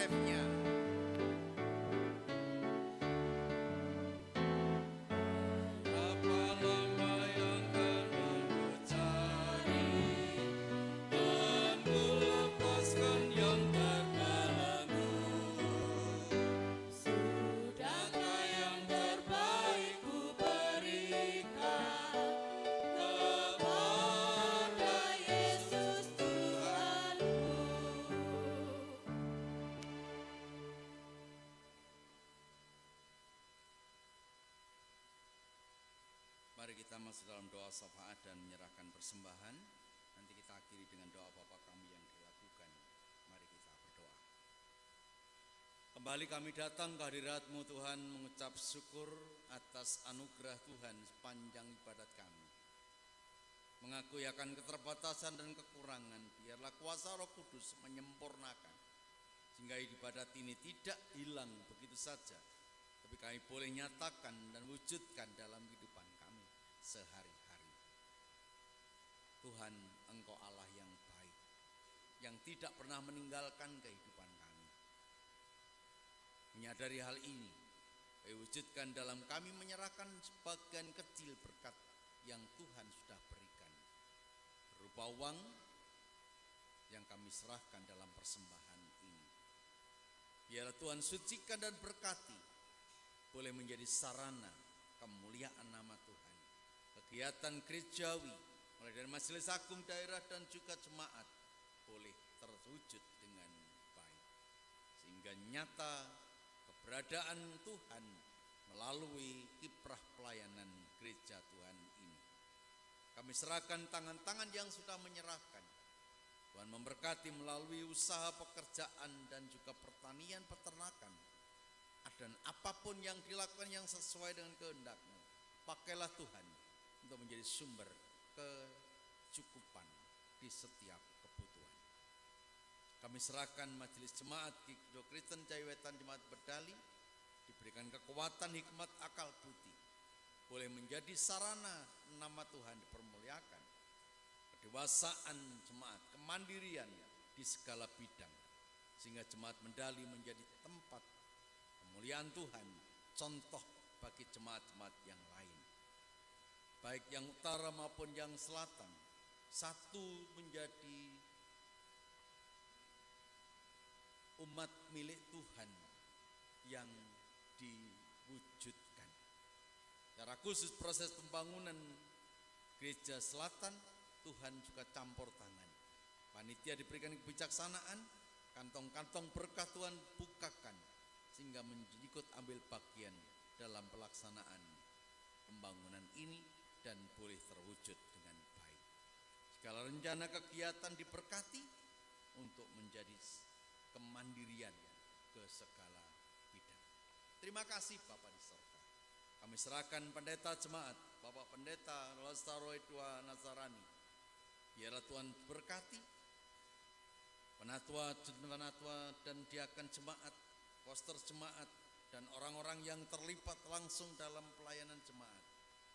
live-nya. Berapa lama yang kan aku cari dan ku lepaskan yang terbelenggu. Sudahkah yang terbaik ku berikan kepada Yesus Tuhanku. Mari kita masuk dalam doa syafaat dan menyerahkan persembahan. Nanti kita akhiri dengan doa Bapa kami yang dilakukan. Mari kita berdoa. Kembali kami datang ke hadirat-Mu Tuhan, mengucap syukur atas anugerah Tuhan sepanjang ibadat kami. Mengakui akan keterbatasan dan kekurangan, biarlah kuasa Roh Kudus menyempurnakan, sehingga ibadat ini tidak hilang begitu saja, tapi kami boleh nyatakan dan wujudkan dalam kehidupan kami sehari-hari. Tuhan, Engkau Allah yang baik, yang tidak pernah meninggalkan kehidupan kami. Menyadari hal ini, kami wujudkan dalam kami menyerahkan sebagian kecil berkat yang Tuhan sudah berikan, berupa uang yang kami serahkan dalam persembahan ini. Biarlah Tuhan sucikan dan berkati, boleh menjadi sarana kemuliaan nama Tuhan. Kegiatan gerejawi mulai dari majelis agung daerah dan juga jemaat boleh terwujud dengan baik, sehingga nyata keberadaan Tuhan melalui kiprah pelayanan gereja Tuhan ini. Kami serahkan tangan-tangan yang sudah menyerahkan. Tuhan memberkati melalui usaha pekerjaan dan juga pertanian peternakan. Dan apapun yang dilakukan yang sesuai dengan kehendak-Mu, pakailah Tuhan untuk menjadi sumber kecukupan di setiap kebutuhan. Kami serahkan majelis jemaat Gereja Kristen Jaiwetan Jemaat Berdali, diberikan kekuatan, hikmat, akal budi, boleh menjadi sarana nama Tuhan dipermuliakan, kedewasaan jemaat, kemandirian di segala bidang, sehingga jemaat Berdali menjadi tempat kemuliaan Tuhan, contoh bagi jemaat-jemaat yang lain, baik yang utara maupun yang selatan, satu menjadi umat milik Tuhan yang diwujudkan. Secara khusus proses pembangunan gereja selatan, Tuhan juga campur tangan. Panitia diberikan kebijaksanaan, kantong-kantong berkah Tuhan bukakan, sehingga ikut ambil bagian dalam pelaksanaan pembangunan ini dan boleh terwujud dengan baik. Segala rencana kegiatan diberkati untuk menjadi kemandirian ke segala bidang. Terima kasih Bapak di sorga. Kami serahkan pendeta jemaat, Bapak Pendeta Lestari Dua Nazarani. Biarlah Tuhan berkati penatua dan diakan jemaat, poster jemaat, dan orang-orang yang terlibat langsung dalam pelayanan jemaat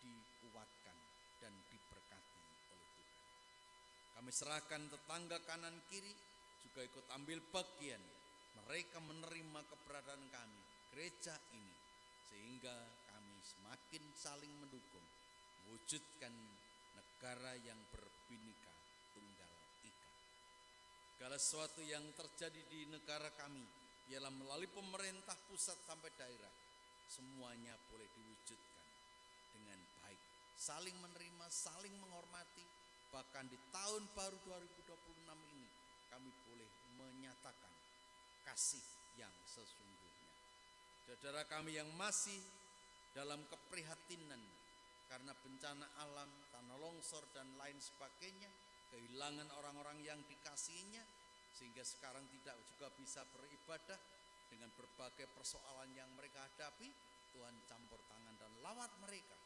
dikuatkan dan diberkati oleh Tuhan. Kami serahkan tetangga kanan kiri juga ikut ambil bagian. Mereka menerima keberadaan kami, gereja ini, sehingga kami semakin saling mendukung, mewujudkan negara yang berbhinneka tunggal ika. Segala sesuatu yang terjadi di negara kami, ialah melalui pemerintah pusat sampai daerah, semuanya boleh diwujudkan dengan baik, saling menerima, saling menghormati. Bahkan di tahun baru 2026 ini, kami boleh menyatakan kasih yang sesungguhnya. Saudara kami yang masih dalam keprihatinan karena bencana alam, tanah longsor dan lain sebagainya, kehilangan orang-orang yang dikasihinya, sehingga sekarang tidak juga bisa beribadah dengan berbagai persoalan yang mereka hadapi. Tuhan campur tangan dan lawat mereka,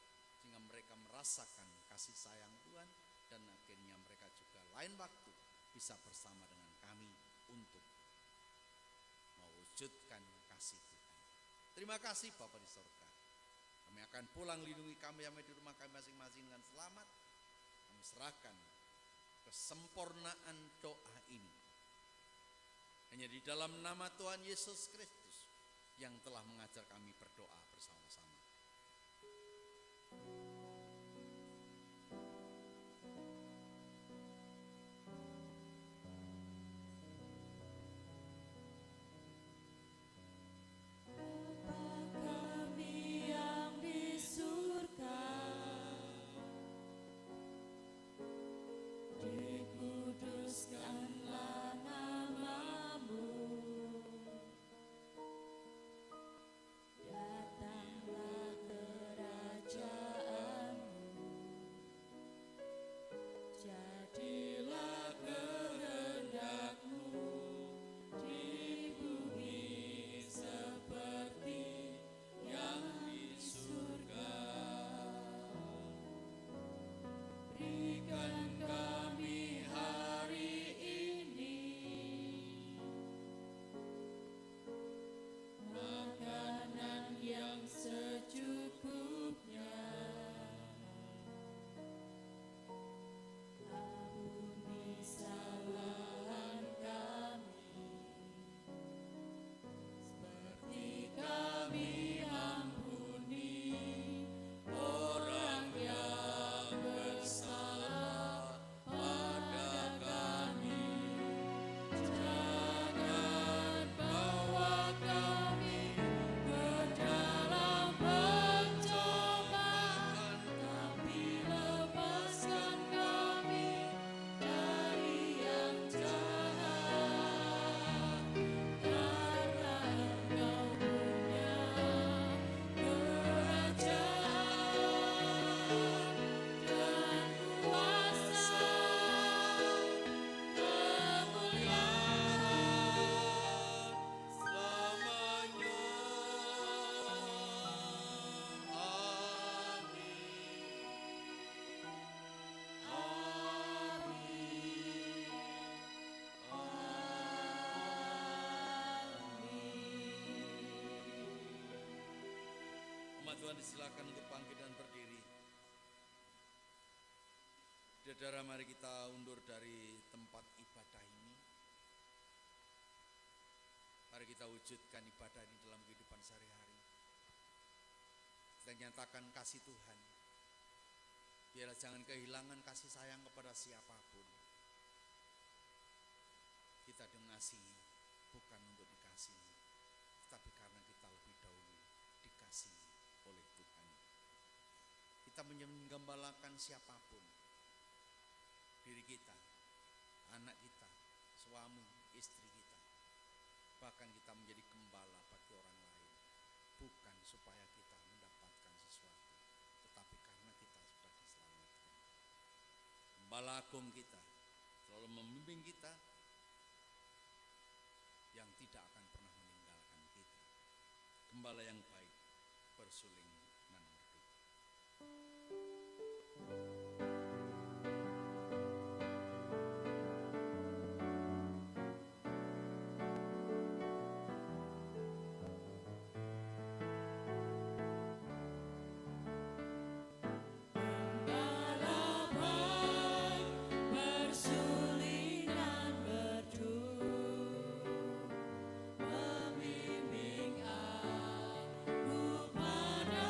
sehingga mereka merasakan kasih sayang Tuhan, dan akhirnya mereka juga lain waktu bisa bersama dengan kami untuk mewujudkan kasih Tuhan. Terima kasih Bapa di sorga. Kami akan pulang, lindungi kami sampai di rumah kami masing-masing dengan selamat. Kami serahkan kesempurnaan doa ini Hanya di dalam nama Tuhan Yesus Kristus yang telah mengajar kami berdoa bersama-sama. Bapa kami yang di surga, dikuduskanlah namamu, datanglah kerajaanmu, jadilah kehendakmu di bumi seperti yang di surga. Berikan kami hari ini makanan yang secukupnya. Ampuni kesalahan kami, seperti kami ampuni orang yang bersalah pada kami. Jangan bawa kami ke dalam pencobaan, tapi lepaskan kami dari yang jahat. Karena Engkau punya kerajaan dan kuasa, kemuliaan selamanya. Umat Tuhan disilakan untuk bangkit dan berdiri. Saudara, mari kita undur dari tempat ibadah ini. Mari kita wujudkan ibadah ini dalam kehidupan sehari-hari. Kita nyatakan kasih Tuhan. Biarlah jangan kehilangan kasih sayang kepada siapapun. Kita mengasihi bukan untuk dikasihi, tapi karena kita lebih dahulu dikasihi oleh Tuhan. Kita menggembalakan siapapun, diri kita, anak kita, suami, istri kita. Bahkan kita menjadi gembala bagi orang lain, bukan supaya kita mendapatkan sesuatu, tetapi karena kita sudah diselamatkan. Gembala agung kita selalu membimbing kita, yang tidak akan pernah meninggalkan kita. Gembala yang baik bersuling nan merdu. Gembala baik bersuling nan merdu, membimbing aku pada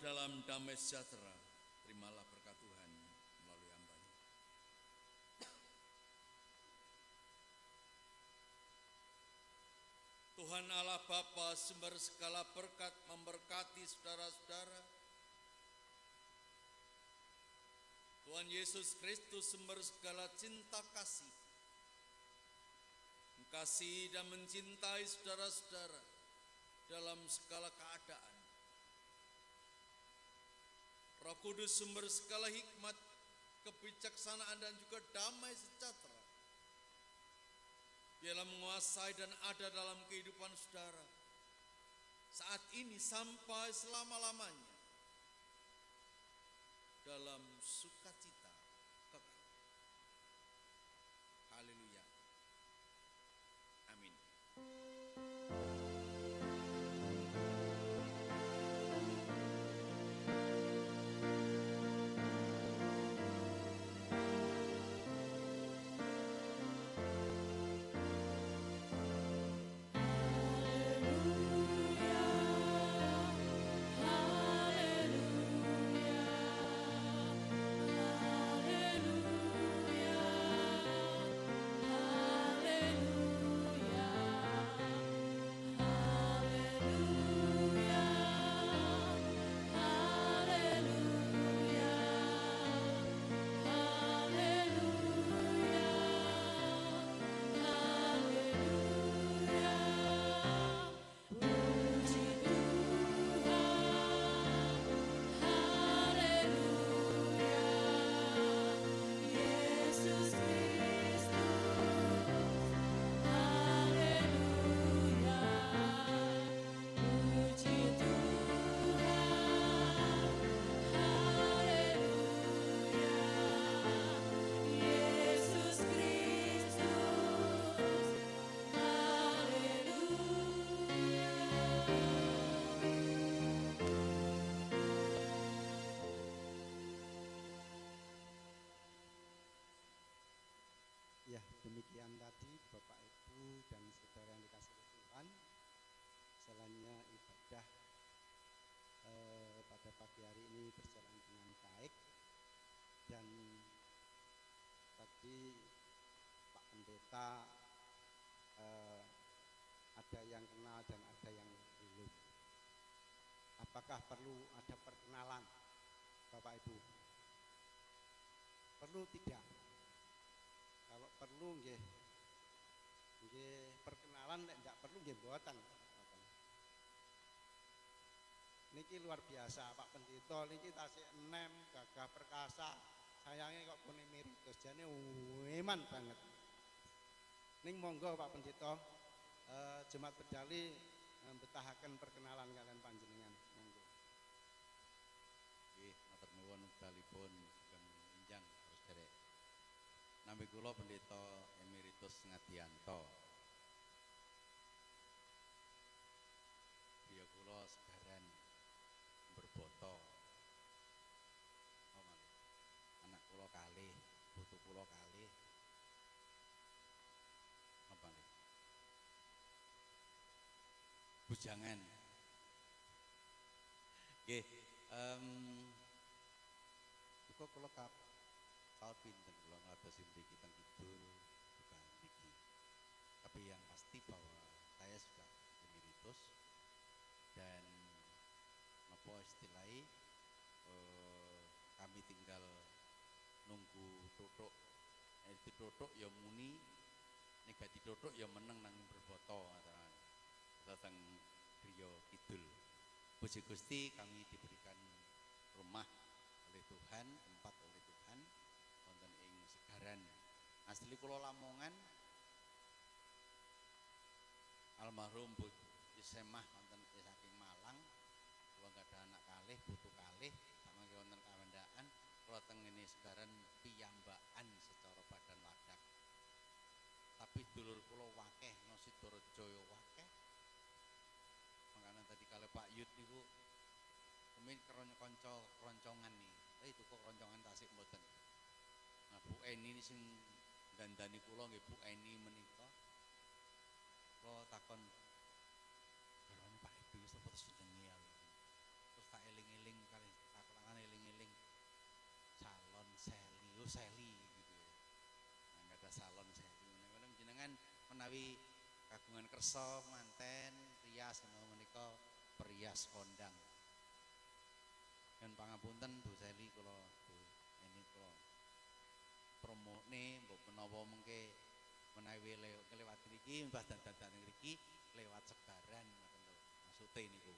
dalam damai sejahtera. Terimalah berkat Tuhan melalui hamba-Nya. Tuhan Allah Bapa sumber segala berkat memberkati saudara-saudara. Tuhan Yesus Kristus sumber segala cinta kasih, mengasihi dan mencintai saudara-saudara dalam segala keadaan. Roh Kudus sumber segala hikmat, kebijaksanaan dan juga damai sejahtera, biarlah menguasai dan ada dalam kehidupan saudara saat ini sampai selama-lamanya dalam sukacita kekal. Haleluya. Amin. Ya, demikian tadi Bapak Ibu dan saudara yang dikasihi Tuhan. Jalannya ibadah pada pagi hari ini berjalan dengan baik, dan tadi Pak Pendeta ada yang kenal dan ada yang belum. Apakah perlu ada perkenalan, Bapak Ibu? Perlu tidak? Kalau perlu nggih perkenalan, nek ndak perlu nggih mboten. Niki luar biasa Pak Pendeta, niki tasih enem gagah perkasa. Sayange kok pun emeritus, jane eman banget. Ning monggo Pak Pendeta, Jemaat Berdali betahaken perkenalan kalian panjenengan. Monggo. Nggih, matur nuwun wekdalipun sugeng enjang terus derek. Nami kula Pendeta Emeritus Ngadianto. Griya kula Segaran Berboto. Oh, malih. Anak kula kalih, putu kula kalih. Apa malih? Bujangan. Nggih, kok kula Saat pinten kula ngadosi mriki teng kidul bukan mriki. Tapi yang pasti bahwa saya sudah emeritus dan apa istilahnya kami tinggal nunggu tutuk. Ditutuk ya muni, nek gak ditutuk ya meneng nang Berboto ngoten. Datang griya kidul. Puji Gusti kami diberikan rumah oleh Tuhan, tempat oleh Tuhan wonten ing Segaran. Asli kula Lamongan. Almarhum Bu Isemah wonten saking Malang. Kula gadah anak kalih, putu kalih, samangke wonten kawendaan kula teng ngene Segaran piyambakan secara badan wadak. Tapi dulur kula wakeh no Sidorejo ya wakeh. Mangkane tadi kali Pak Yud niku kemin kanca keroncongan nih. Itu kok keroncongan Tasik mboten. Nah, Bu Eni sing dandani kula nggih Bu Eni menika. Kula takon garwane Pak Ibu sapa jenenge ya. Terus tak eling-eling kali menawi kagungan kersa manten rias menika perias kondang. Dan pangapunten Bu Seli kula Bu ini kula promone mbok menawa mengke menawi kelewat niki mbah dadan ngriki lewat sebaran ngoten lho. Maksude niku.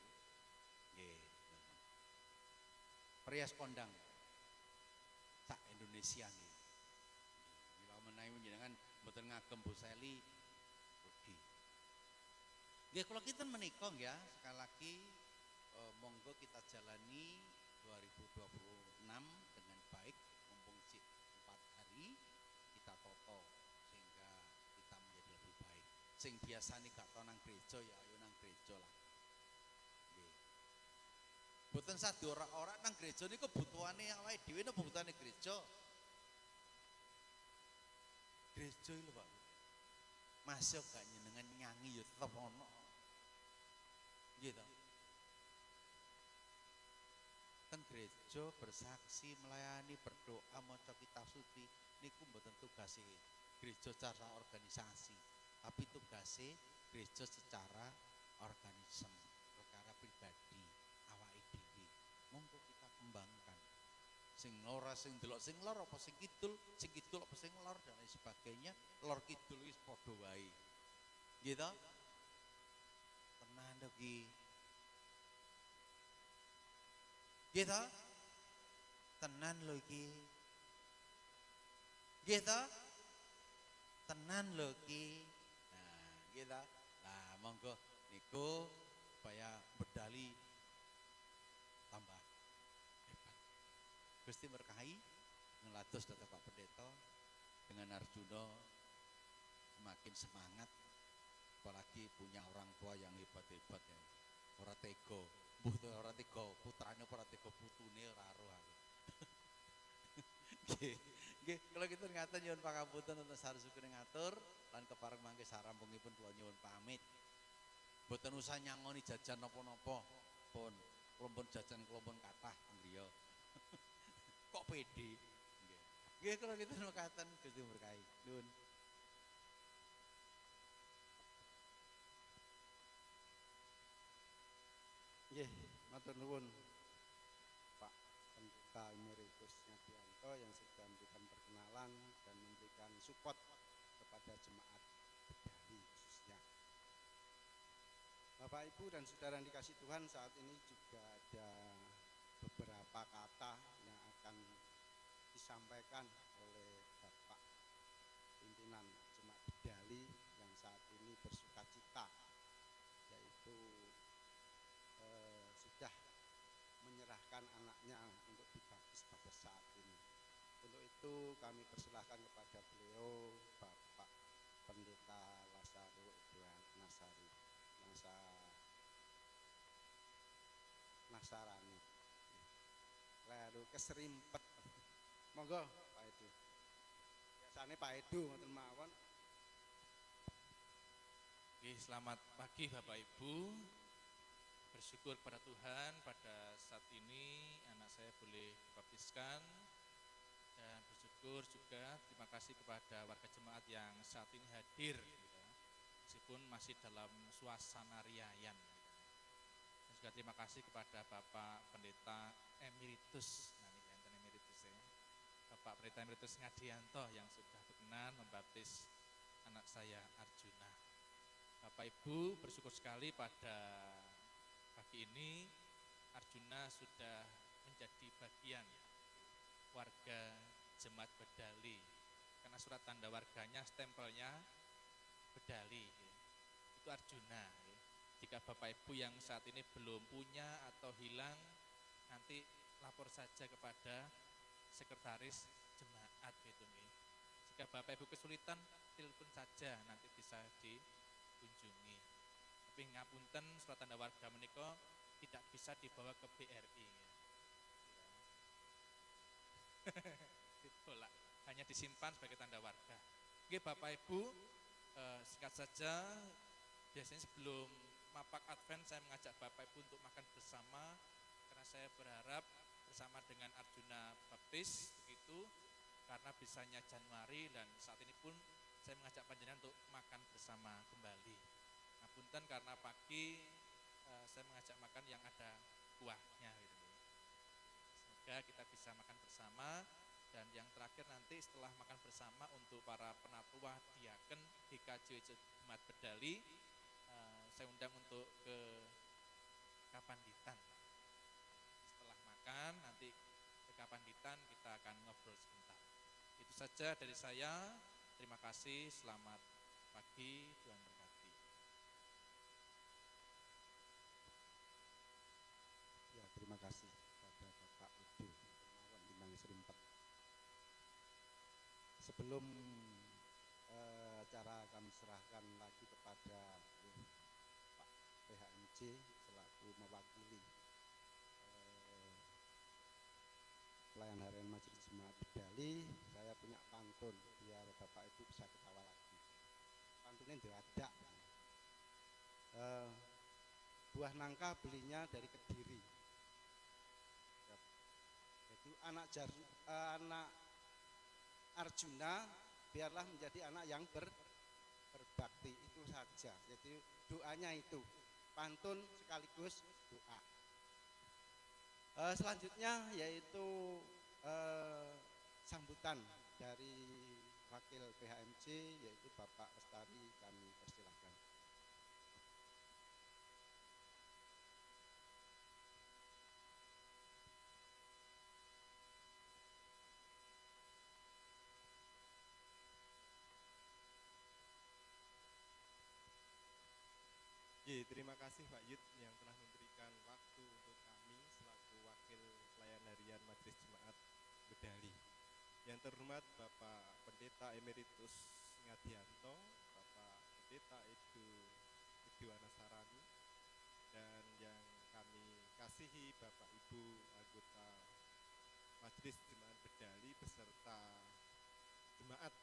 Nggih. Perias kondang sak Indonesia nggih. Mila menawi panjenengan mboten ngagem Bu Seli rugi. Nggih kula kinten menika nggih ya, sekali lagi monggo kita jalani 2026 dengan baik, mumpung sih 4 hari kita toto sehingga kita menjadi lebih baik. Sing biasane gak tau nang gereja ya ayo nang gereja lah. Nggih. Mboten sadhe ora nang gereja niku kebutuhane awake dhewe napa kebutuhane gereja? Gereja lho Pak. Masih gak nyenengan nyanyi ya tetep ono. Nggih ta? Teng gereja bersaksi, melayani, berdoa, maca kitab suci niku mboten tugase gereja secara organisasi, tapi tugase gereja secara organisme, perkara pribadi awake dhewe. Monggo kita kembangkan. Sing ora sing delok sing lor apa sing kidul apa sing lor dan lain sebagainya, lor kidul wis padha wae. Nggih ta? Tenan iki. Nggih ta? Tenan lho iki. Nggih ta? Tenan lho iki. Nah, nggih ta? Lah monggo niku supaya berdali tambah hebat. Gusti berkahi ngelados dhateng Pak Pendeta dengan Arjuna semakin semangat, apalagi punya orang tua yang hebat-hebat ya. Ora tega, mbuh ora tega putrane ora tega putune ora ero aku. Nggih. Nggih, kula kinten ngaten nyuwun pangapunten wonten saresukune ngatur lan kepareng mangke sarampungipun kula nyuwun pamit. Mboten usah nyangoni jajan napa-napa, pun kula pun jajan kula pun kathah griya. Kok pede. Nggih. Nggih kula kinten mekaten Gusti berkahi. Nuwun. Nggih, matur nuwun Pak Pendeta Emeritus Ngadianto yang sudah memberikan perkenalan dan memberikan support kepada jemaat Bedali khususnya. Bapak Ibu dan saudara yang dikasih Tuhan, saat ini juga ada beberapa kata yang akan disampaikan oleh Bapak pimpinan jemaat Bedali yang saat ini bersukacita, yaitu sudah menyerahkan anaknya untuk dibaptis pada saat ini. Untuk itu kami persilahkan kepada beliau Bapak Pendeta Lasaru Nasari Nasarani. Lalu keserimpet. Monggo Pak Edu. Biasanya Pak Edu ngoten mawon. Oke, selamat pagi Bapak Ibu. Bersyukur pada Tuhan pada saat ini anak saya boleh dibaptiskan, dan bersyukur juga terima kasih kepada warga jemaat yang saat ini hadir gitu, meskipun masih dalam suasana riayan gitu. Dan juga terima kasih kepada Bapak Pendeta Emeritus, Emeritus ya, Bapak Pendeta Emeritus Ngadianto yang sudah berkenan membaptis anak saya Arjuna. Bapak Ibu, bersyukur sekali pada pagi ini Arjuna sudah menjadi bagian warga jemaat Bedali, karena surat tanda warganya, stempelnya Bedali, itu Arjuna. Jika Bapak Ibu yang saat ini belum punya atau hilang, nanti lapor saja kepada sekretaris jemaat gitu nih. Jika Bapak Ibu kesulitan, telepon saja, nanti bisa dikunjungi. Tapi ngapunten, surat tanda warga menika tidak bisa dibawa ke BRI. Ditolak, hanya disimpan sebagai tanda warga. Oke Bapak Ibu, singkat saja, biasanya sebelum mapak Advent saya mengajak Bapak Ibu untuk makan bersama, karena saya berharap bersama dengan Arjuna baptis begitu, karena bisanya Januari, dan saat ini pun saya mengajak panjenengan untuk makan bersama Mboten karena pagi saya mengajak makan yang ada kuahnya gitu. Semoga kita bisa makan bersama. Dan yang terakhir nanti setelah makan bersama untuk para penatua diaken GKJ Jemaat Berdali, saya undang untuk ke Kapanditan. Setelah makan nanti ke Kapanditan kita akan ngobrol sebentar. Itu saja dari saya. Terima kasih. Selamat pagi. Tuhan berkati. Ya, terima kasih kepada Bapak Ibu Mawon Timbang Serimpet. Sebelum acara kami serahkan lagi kepada Pak PHMJ selaku mewakili pelayan harian Majelis Jemaat Berdali, saya punya pantun biar Bapak Ibu bisa ketawa lagi. Pantunnya diradak. Buah nangka belinya dari Kediri. Itu anak Arjuna biarlah menjadi anak yang berbakti, itu saja. Jadi doanya itu pantun sekaligus doa. Selanjutnya yaitu sambutan dari wakil PHMJ yaitu Bapak Lestari, kami persilahkan. Terima kasih Pak Yud yang telah memberikan waktu untuk kami selaku wakil pelayan harian Majelis Jemaat Berdali. Yang terhormat Bapak Pendeta Emeritus Ngadianto, Bapak Pendeta Edu Anasarani, dan yang kami kasihi Bapak Ibu anggota Majelis Jemaat Berdali beserta Jemaat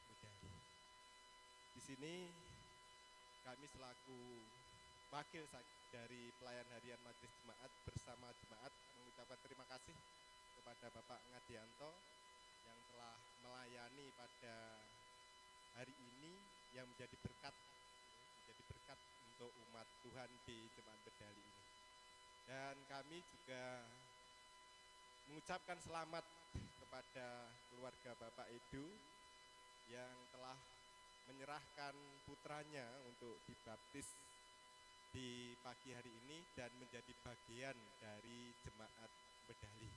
Berdali. Di sini kami selaku wakil dari pelayan harian Majelis Jemaat bersama Jemaat mengucapkan terima kasih kepada Bapak Ngadianto yang telah melayani pada hari ini yang menjadi berkat untuk umat Tuhan di Jemaat Berdali ini. Dan kami juga mengucapkan selamat kepada keluarga Bapak Edu yang telah menyerahkan putranya untuk dibaptis di pagi hari ini dan menjadi bagian dari Jemaat Berdali.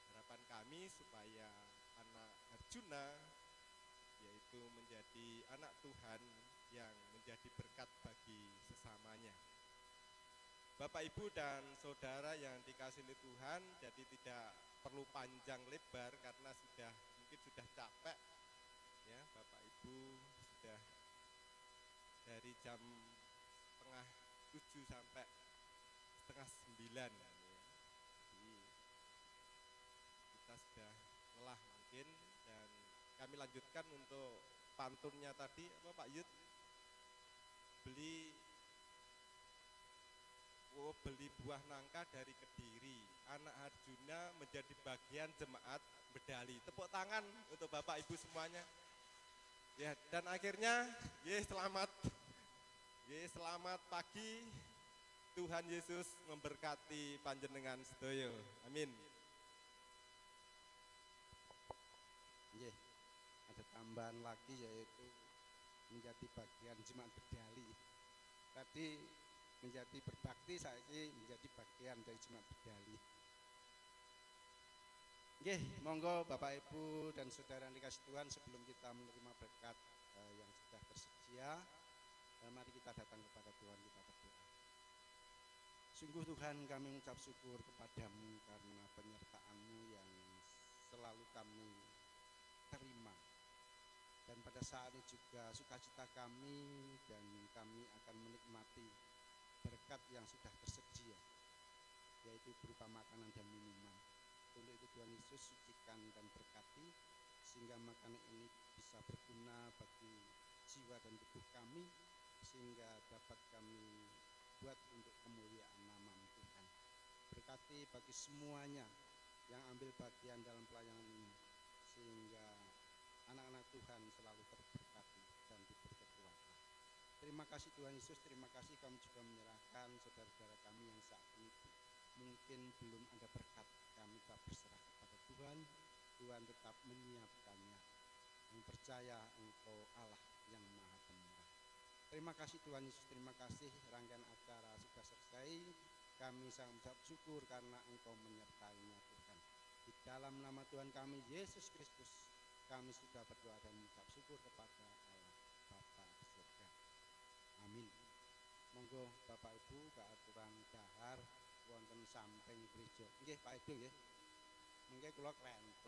Harapan kami supaya anak Arjuna yaitu menjadi anak Tuhan yang menjadi berkat bagi sesamanya. Bapak Ibu dan saudara yang dikasihi Tuhan, jadi tidak perlu panjang lebar karena mungkin sudah capek ya Bapak Ibu, sudah dari jam 8:30 sampai 8:30 ya. Jadi kita sudah lelah mungkin, dan kami lanjutkan untuk pantunnya tadi apa Pak Yud? Beli buah nangka dari Kediri, anak Arjuna menjadi bagian Jemaat Berdali. Tepuk tangan untuk Bapak Ibu semuanya. Ya, dan akhirnya selamat pagi. Tuhan Yesus memberkati panjenengan sedaya. Amin. Nggih, ada tambahan lagi yaitu menjadi bagian Jemaat Berdali. Tadi menjadi berbakti, saya ini menjadi bagian dari Jemaat Berdali. Nggih, monggo Bapak Ibu dan saudara yang dikasih Tuhan, sebelum kita menerima berkat yang sudah tersedia, mari kita datang kepada Tuhan, kita berdoa. Sungguh Tuhan, kami mengucap syukur kepadamu karena penyertaan-Mu yang selalu kami terima. Dan pada saat ini juga sukacita kami, dan kami akan menikmati berkat yang sudah tersedia, yaitu berupa makanan dan minuman. Untuk itu Tuhan Yesus sucikan dan berkati, sehingga makanan ini bisa berguna bagi jiwa dan tubuh kami, sehingga dapat kami buat untuk kemuliaan nama-Mu Tuhan. Berkati bagi semuanya yang ambil bagian dalam pelayanan ini, sehingga anak-anak Tuhan selalu terberkati dan diberi kekuatan. Terima Terima kasih Tuhan Yesus, terima kasih kami juga menyerahkan saudara-saudara kami yang saat ini mungkin belum ada berkat, kami tetap berserah kepada Tuhan. Tuhan tetap menyiapkannya, yang percaya Engkau Allah yang maha pemurah. Terima kasih Tuhan Yesus, terima kasih rangkaian acara sudah selesai. Kami sangat mengucap syukur karena Engkau menyertainya Tuhan. Di dalam nama Tuhan kami Yesus Kristus, kami sudah berdoa dan mengucap syukur kepada Allah Bapa di surga. Amin. Monggo Bapak Ibu keaturan dahar wonten samping gereja. Nggih Pak Edo nggih. Mengke kula klen